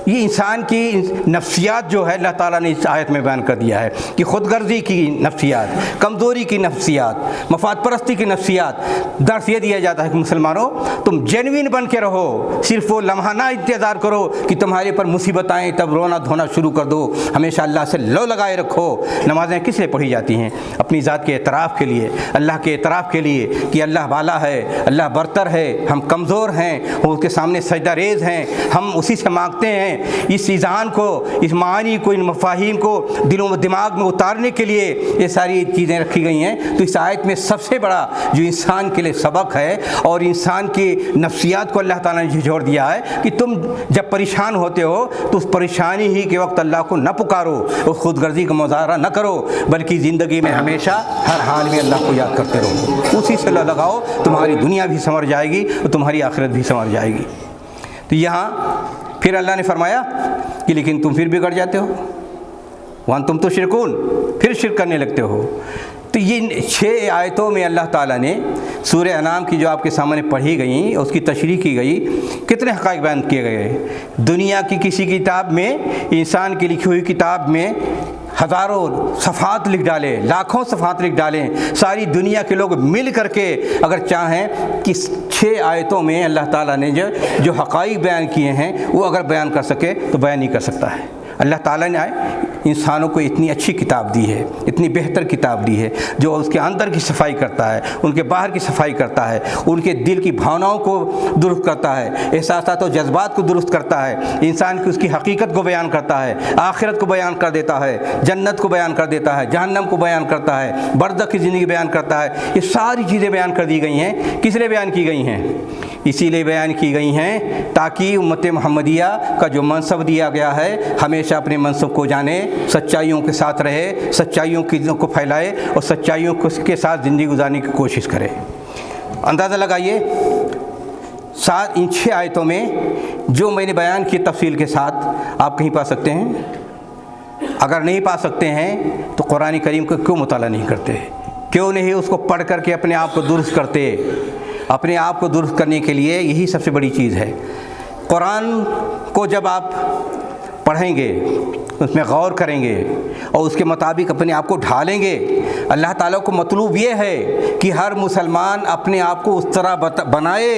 یہ انسان کی نفسیات جو ہے اللہ تعالیٰ نے اس آیت میں بیان کر دیا ہے کہ خود غرضی کی نفسیات، کمزوری کی نفسیات، مفاد پرستی کی نفسیات۔ درس یہ دیا جاتا ہے کہ مسلمانوں تم جینوین بن کے رہو، صرف وہ لمحہ نہ انتظار کرو کہ تمہارے پر مصیبت آئیں تب رونا دھونا شروع کر دو، ہمیشہ اللہ سے لو لگائے رکھو۔ نمازیں کس لیے پڑھی جاتی ہیں؟ اپنی ذات کے اعتراف کے لیے، اللہ کے اعتراف کے لیے کہ اللہ بالا ہے، اللہ برتر ہے، ہم کمزور ہیں، وہ اس کے سامنے سجدہ ریز ہیں، ہم اسی سے مانگتے ہیں۔ اس ایذان کو، اس معانی کو، ان مفاہیم کو دلوں و دماغ میں اتارنے کے لیے یہ ساری چیزیں رکھی گئی ہیں۔ تو اس آیت میں سب سے بڑا جو انسان کے لیے سبق ہے اور انسان کی نفسیات کو اللہ تعالیٰ نے جھنجھوڑ دیا ہے کہ تم جب پریشان ہوتے ہو تو اس پریشانی ہی کے وقت اللہ کو نہ پکارو، اس خود غرضی کا مظاہرہ نہ کرو، بلکہ زندگی میں ہمیشہ ہر حال میں اللہ کو یاد کرتے رہو، اسی سے لگاؤ، تمہاری دنیا بھی سنور جائے گی اور تمہاری آخرت بھی سنور جائے گی۔ تو یہاں پھر اللہ نے فرمایا کہ لیکن تم پھر بگڑ جاتے ہو، وانتم تشرکون، پھر شرک کرنے لگتے ہو۔ تو یہ 6 آیتوں میں اللہ تعالیٰ نے سورہ انعام کی جو آپ کے سامنے پڑھی گئیں اس کی تشریح کی گئی، کتنے حقائق بیان کیے گئے۔ دنیا کی کسی کتاب میں، انسان کی لکھی ہوئی کتاب میں ہزاروں صفحات لکھ ڈالے، لاکھوں صفحات لکھ ڈالیں، ساری دنیا کے لوگ مل کر کے اگر چاہیں کہ 6 آیتوں میں اللہ تعالیٰ نے جو حقائق بیان کیے ہیں وہ اگر بیان کر سکے تو بیان نہیں کر سکتا ہے۔ اللہ تعالیٰ نے انسانوں کو اتنی اچھی کتاب دی ہے، اتنی بہتر کتاب دی ہے، جو اس کے اندر کی صفائی کرتا ہے، ان کے باہر کی صفائی کرتا ہے، ان کے دل کی بھاوناؤں کو درست کرتا ہے، احساسات و جذبات کو درست کرتا ہے، انسان کی اس کی حقیقت کو بیان کرتا ہے، آخرت کو بیان کر دیتا ہے، جنت کو بیان کر دیتا ہے، جہنم کو بیان کرتا ہے، برزخ کی زندگی بیان کرتا ہے۔ یہ ساری چیزیں بیان کر دی گئی ہیں۔ کس لیے بیان کی گئی ہیں؟ اسی لیے بیان کی گئی ہیں تاکہ امت محمدیہ کا جو منصب دیا گیا ہے ہمیشہ اپنے منصب کو جانے، سچائیوں کے ساتھ رہے، سچائیوں کو پھیلائے اور سچائیوں کے ساتھ زندگی گزارنے کی کوشش کرے۔ اندازہ لگائیے، ان 6 آیتوں میں جو میں نے بیان کی تفصیل کے ساتھ آپ کہیں پا سکتے ہیں؟ اگر نہیں پا سکتے ہیں تو قرآن کریم کو کیوں مطالعہ نہیں کرتے؟ کیوں نہیں اس کو پڑھ کر کے اپنے آپ کو درست کرتے؟ اپنے آپ کو درست کرنے کے لیے یہی سب سے بڑی چیز ہے۔ قرآن کو جب آپ پڑھیں گے، اس میں غور کریں گے اور اس کے مطابق اپنے آپ کو ڈھالیں گے، اللہ تعالیٰ کو مطلوب یہ ہے کہ ہر مسلمان اپنے آپ کو اس طرح بنائے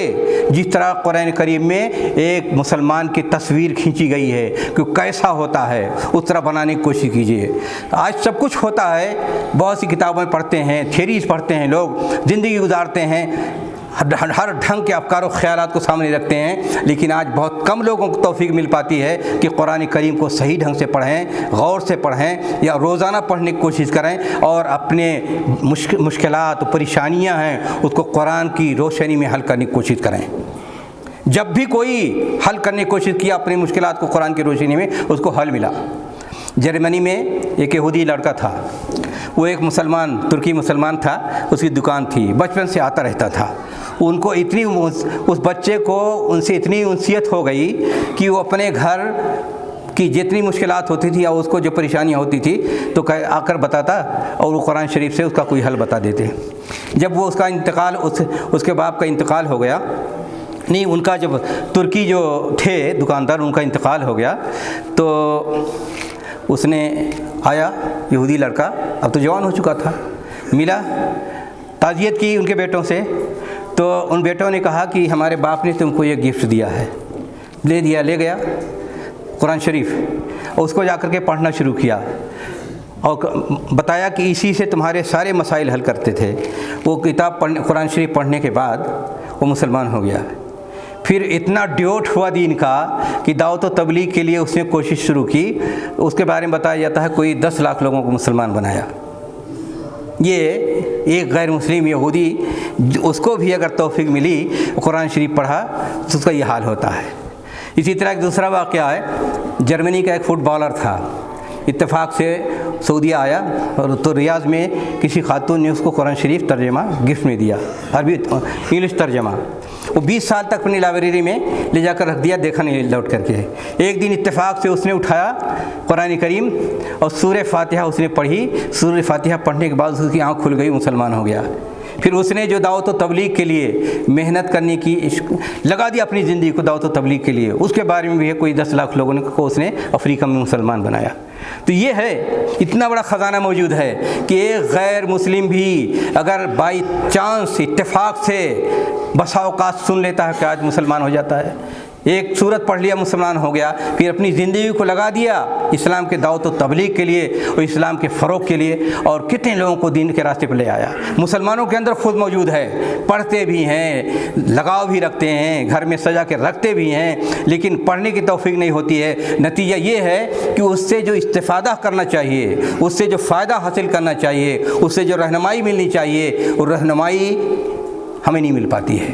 جس طرح قرآن کریم میں ایک مسلمان کی تصویر کھینچی گئی ہے کہ کیسا ہوتا ہے، اس طرح بنانے کی کوشش کیجیے۔ آج سب کچھ ہوتا ہے، بہت سی کتابیں پڑھتے ہیں، تھیریز پڑھتے ہیں، لوگ زندگی گزارتے ہیں، ہر ڈھنگ کے افکار و خیالات کو سامنے رکھتے ہیں، لیکن آج بہت کم لوگوں کو توفیق مل پاتی ہے کہ قرآن کریم کو صحیح ڈھنگ سے پڑھیں، غور سے پڑھیں یا روزانہ پڑھنے کی کوشش کریں اور اپنے مشکلات و پریشانیاں ہیں اس کو قرآن کی روشنی میں حل کرنے کی کوشش کریں۔ جب بھی کوئی حل کرنے کی کوشش کیا اپنی مشکلات کو قرآن کی روشنی میں، اس کو حل ملا۔ جرمنی میں ایک یہودی لڑکا تھا، وہ ایک ترکی مسلمان تھا، اس کی دکان تھی، بچپن سے آتا رہتا تھا۔ ان کو اس بچے کو ان سے اتنی انسیت ہو گئی کہ وہ اپنے گھر کی جتنی مشکلات ہوتی تھی یا اس کو جو پریشانیاں ہوتی تھی تو آ کر بتاتا اور وہ قرآن شریف سے اس کا کوئی حل بتا دیتے۔ جب وہ اس کے باپ کا انتقال ہو گیا، نہیں ان کا جب ترکی جو تھے دکاندار ان کا انتقال ہو گیا تو اس نے آیا، یہودی لڑکا اب تو جوان ہو چکا تھا، ملا، تعزیت کی ان کے بیٹوں سے، تو ان بیٹوں نے کہا کہ ہمارے باپ نے تم کو یہ گفٹ دیا ہے، لے گیا قرآن شریف، اور اس کو جا کر کے پڑھنا شروع کیا اور بتایا کہ اسی سے تمہارے سارے مسائل حل کرتے تھے۔ وہ کتاب قرآن شریف پڑھنے کے بعد وہ مسلمان ہو گیا۔ پھر اتنا ڈیوٹ ہوا دین کا کہ دعوت و تبلیغ کے لیے اس نے کوشش شروع کی۔ اس کے بارے میں بتایا جاتا ہے کوئی 10 لاکھ لوگوں کو مسلمان بنایا۔ یہ ایک غیر مسلم یہودی، اس کو بھی اگر توفیق ملی قرآن شریف پڑھا تو اس کا یہ حال ہوتا ہے۔ اسی طرح ایک دوسرا واقعہ ہے، جرمنی کا ایک فٹ بالر تھا، اتفاق سے سعودیہ آیا اور تو ریاض میں کسی خاتون نے اس کو قرآن شریف ترجمہ گفٹ میں دیا، عربی انگلش ترجمہ۔ وہ 20 سال تک اپنی لائبریری میں لے جا کر رکھ دیا، دیکھا نہیں لوٹ کر کے۔ ایک دن اتفاق سے اس نے اٹھایا قرآن کریم اور سورہ فاتحہ اس نے پڑھی۔ سورہ فاتحہ پڑھنے کے بعد اس کی آنکھ کھل گئی، مسلمان ہو گیا۔ پھر اس نے جو دعوت و تبلیغ کے لیے محنت کرنے کی لگا دیا اپنی زندگی کو دعوت و تبلیغ کے لیے، اس کے بارے میں بھی ہے کوئی 10 لاکھ لوگوں کو اس نے افریقہ میں مسلمان بنایا۔ تو یہ ہے، اتنا بڑا خزانہ موجود ہے کہ ایک غیر مسلم بھی اگر بائی چانس اتفاق سے بسا اوقات سن لیتا ہے کہ آج مسلمان ہو جاتا ہے، ایک سورت پڑھ لیا مسلمان ہو گیا، پھر اپنی زندگی کو لگا دیا اسلام کے دعوت و تبلیغ کے لیے اور اسلام کے فروغ کے لیے، اور کتنے لوگوں کو دین کے راستے پہ لے آیا۔ مسلمانوں کے اندر خود موجود ہے، پڑھتے بھی ہیں، لگاؤ بھی رکھتے ہیں، گھر میں سجا کے رکھتے بھی ہیں، لیکن پڑھنے کی توفیق نہیں ہوتی ہے۔ نتیجہ یہ ہے کہ اس سے جو استفادہ کرنا چاہیے، اس سے جو فائدہ حاصل کرنا چاہیے، اس سے جو رہنمائی ملنی چاہیے، وہ رہنمائی ہمیں نہیں مل پاتی ہے۔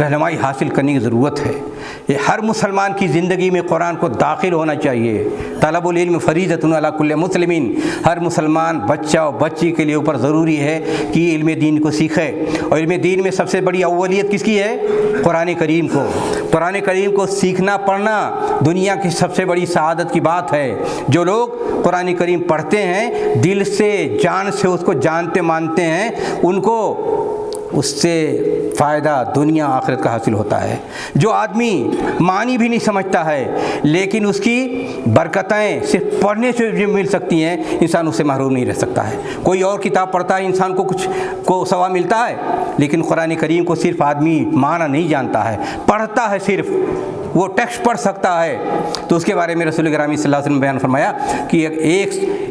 رہنمائی حاصل کرنے کی ضرورت ہے۔ یہ ہر مسلمان کی زندگی میں قرآن کو داخل ہونا چاہیے۔ طلب العلم فریضۃ علی کل مسلمین، ہر مسلمان بچہ اور بچی کے لیے اوپر ضروری ہے کہ علم دین کو سیکھے، اور علم دین میں سب سے بڑی اولیت کس کی ہے؟ قرآن کریم کو۔ قرآن کریم کو سیکھنا پڑھنا دنیا کی سب سے بڑی سعادت کی بات ہے۔ جو لوگ قرآن کریم پڑھتے ہیں، دل سے جان سے اس کو جانتے مانتے ہیں، ان کو اس سے فائدہ دنیا آخرت کا حاصل ہوتا ہے۔ جو آدمی معنی بھی نہیں سمجھتا ہے لیکن اس کی برکتیں صرف پڑھنے سے جو مل سکتی ہیں، انسان اس سے محروم نہیں رہ سکتا ہے۔ کوئی اور کتاب پڑھتا ہے، انسان کو کچھ کو ثواب ملتا ہے، لیکن قرآن کریم کو صرف آدمی معنی نہیں جانتا ہے، پڑھتا ہے صرف، وہ ٹیکسٹ پڑھ سکتا ہے تو اس کے بارے میں رسول گرامی صلی اللہ علیہ وسلم بیان فرمایا کہ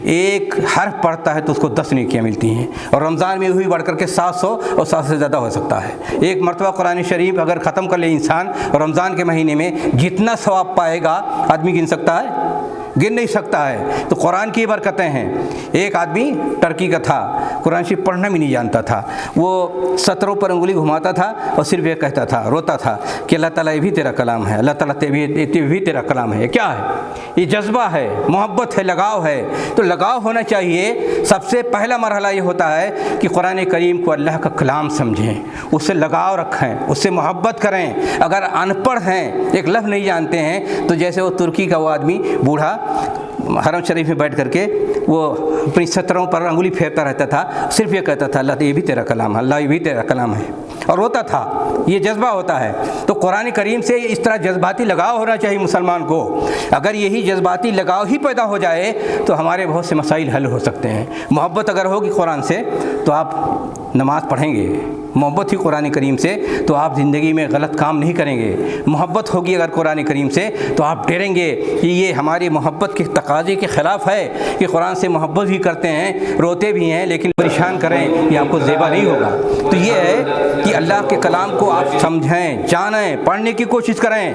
ایک حرف پڑھتا ہے تو اس کو 10 نیکیاں ملتی ہیں، اور رمضان میں ہوئی بڑھ کر کے 700 اور 700 سے زیادہ ہو سکتا ہے۔ ایک مرتبہ قرآن شریف اگر ختم کر لے انسان رمضان کے مہینے میں، جتنا ثواب پائے گا آدمی گن سکتا ہے؟ گن نہیں سکتا ہے۔ تو قرآن کی برکتیں ہیں۔ ایک آدمی ٹرکی کا تھا، قرآن شریف پڑھنا بھی نہیں جانتا تھا، وہ سطروں پر انگلی گھماتا تھا اور صرف یہ کہتا تھا، روتا تھا کہ اللہ تعالیٰ یہ بھی تیرا کلام ہے، اللہ تعالیٰ یہ بھی تیرا کلام ہے۔ یہ کیا ہے؟ یہ جذبہ ہے، محبت ہے، لگاؤ ہے۔ تو لگاؤ ہونا چاہیے۔ سب سے پہلا مرحلہ یہ ہوتا ہے کہ قرآن کریم کو اللہ کا کلام سمجھیں، اس سے لگاؤ رکھیں، اس سے محبت کریں۔ اگر ان پڑھ ہیں، ایک لفظ نہیں جانتے ہیں، تو جیسے وہ ترکی کا وہ آدمی بوڑھا حرم شریف میں بیٹھ کر کے وہ اپنی سطروں پر انگلی پھیرتا رہتا تھا، صرف یہ کہتا تھا اللہ یہ بھی تیرا کلام ہے، اللہ یہ بھی تیرا کلام ہے، اور روتا تھا۔ یہ جذبہ ہوتا ہے۔ تو قرآن کریم سے اس طرح جذباتی لگاؤ ہونا چاہیے مسلمان کو۔ اگر یہی جذباتی لگاؤ ہی پیدا ہو جائے تو ہمارے بہت سے مسائل حل ہو سکتے ہیں۔ محبت اگر ہوگی قرآن سے تو آپ نماز پڑھیں گے، محبت ہی قرآن کریم سے تو آپ زندگی میں غلط کام نہیں کریں گے۔ محبت ہوگی اگر قرآن کریم سے تو آپ ڈریں گے کہ یہ ہماری محبت کے تقاضے کے خلاف ہے کہ قرآن سے محبت بھی کرتے ہیں، روتے بھی ہیں، لیکن پریشان کریں، یہ آپ کو زیبا نہیں ہوگا۔ تو یہ ہے کہ اللہ کے کلام کو آپ سمجھیں، جانیں، پڑھنے کی کوشش کریں۔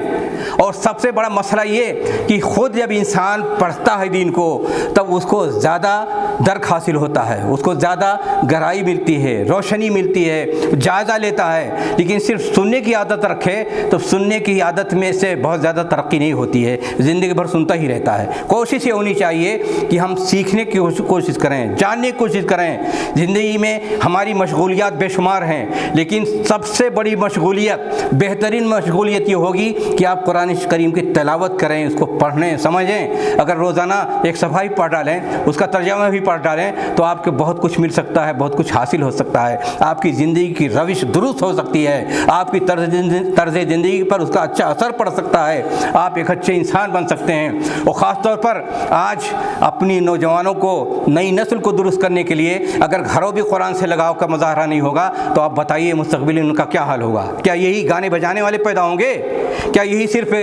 اور سب سے بڑا مسئلہ یہ کہ خود جب انسان پڑھتا ہے دین کو تب اس کو زیادہ درک حاصل ہوتا ہے، اس کو زیادہ گہرائی ملتی ہے، روشنی ملتی ہے، جائزہ لیتا ہے۔ لیکن صرف سننے کی عادت رکھے تو سننے کی عادت میں سے بہت زیادہ ترقی نہیں ہوتی ہے، زندگی بھر سنتا ہی رہتا ہے۔ کوشش یہ ہونی چاہیے کہ ہم سیکھنے کی کوشش کریں، جاننے کی کوشش کریں۔ زندگی میں ہماری مشغولیات بے شمار ہیں، لیکن سب سے بڑی مشغولیت، بہترین مشغولیت یہ ہوگی کہ آپ قرآن کریم کی تلاوت کریں، اس کو پڑھیں، سمجھیں۔ اگر روزانہ ایک صفحہ پڑھ ڈالیں، اس کا ترجمہ بھی پڑھ ڈالیں تو آپ کو بہت کچھ مل سکتا ہے، بہت کچھ حاصل ہو سکتا ہے۔ آپ کی زندگی کی روش درست ہو سکتی ہے، آپ کی طرز زندگی پر اس کا اچھا اثر پڑ سکتا ہے، آپ ایک اچھے انسان بن سکتے ہیں۔ اور خاص طور پر آج اپنی نوجوانوں کو، نئی نسل کو درست کرنے کے لیے اگر گھروں بھی قرآن سے لگاؤ کا مظاہرہ نہیں ہوگا تو آپ بتائیے مستقبل ان کا کیا حال ہوگا؟ کیا یہی گانے بجانے والے پیدا ہوں گے؟ کیا یہی صرف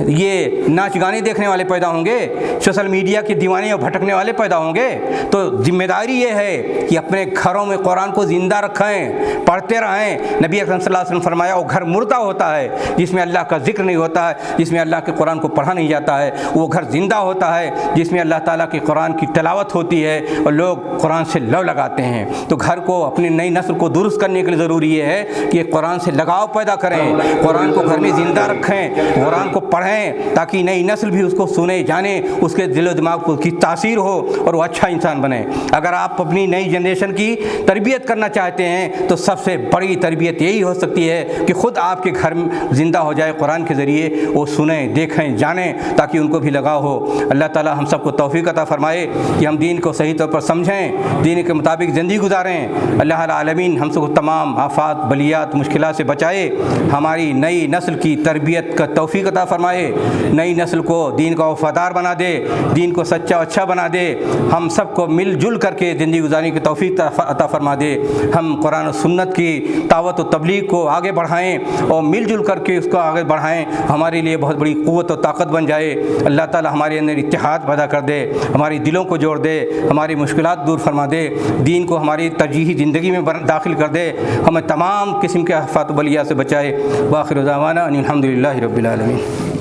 یہ ناچ گانے دیکھنے والے پیدا ہوں گے؟ سوشل میڈیا کے دیوانے اور بھٹکنے والے پیدا ہوں گے؟ تو ذمہ داری یہ ہے کہ اپنے گھروں میں قرآن کو زندہ رکھیں، پڑھتے رہیں۔ نبی اکرم صلی اللہ علیہ وسلم فرمایا وہ گھر مردہ ہوتا ہے جس میں اللہ کا ذکر نہیں ہوتا ہے، جس میں اللہ کے قرآن کو پڑھا نہیں جاتا ہے، وہ گھر زندہ ہوتا ہے جس میں اللہ تعالیٰ کی قرآن کی تلاوت ہوتی ہے اور لوگ قرآن سے لو لگاتے ہیں۔ تو گھر کو، اپنی نئی نسل کو درست کرنے کے لیے ضروری یہ ہے کہ قرآن سے لگاؤ پیدا کریں، قرآن کو گھر میں زندہ رکھیں، قرآن کو پڑھیں تاکہ نئی نسل بھی اس کو سنے، جانے، اس کے دل و دماغ کو کی تاثیر ہو اور وہ اچھا انسان بنے۔ اگر آپ اپنی نئی جنریشن کی تربیت کرنا چاہتے ہیں تو سب سے بڑی تربیت یہی ہو سکتی ہے کہ خود آپ کے گھر زندہ ہو جائے، قرآن کے ذریعے وہ سنیں، دیکھیں، جانیں تاکہ ان کو بھی لگاؤ ہو۔ اللہ تعالیٰ ہم سب کو توفیق عطا فرمائے کہ ہم دین کو صحیح طور پر سمجھیں، دین کے مطابق زندگی گزاریں۔ اللہ العالمین ہم سب کو تمام آفات، بلیات، مشکلات سے بچائے، ہماری نئی نسل کی تربیت کا توفیق عطا فرمائے، نئی نسل کو دین کا وفادار بنا دے، دین کو سچا اچھا بنا دے، ہم سب کو مل جل کر کے زندگی گزارنے کی توفیق عطا فرما دے۔ ہم قرآن و سنت کی دعوت و تبلیغ کو آگے بڑھائیں اور مل جل کر کے اس کو آگے بڑھائیں، ہمارے لیے بہت بڑی قوت و طاقت بن جائے۔ اللہ تعالی ہمارے اندر اتحاد پیدا کر دے، ہماری دلوں کو جوڑ دے، ہماری مشکلات دور فرما دے، دین کو ہماری ترجیحی زندگی میں داخل کر دے، ہمیں تمام قسم کے آفات و بلیات سے بچائے۔ وآخر دعوانا ان الحمد للہ رب العالمین۔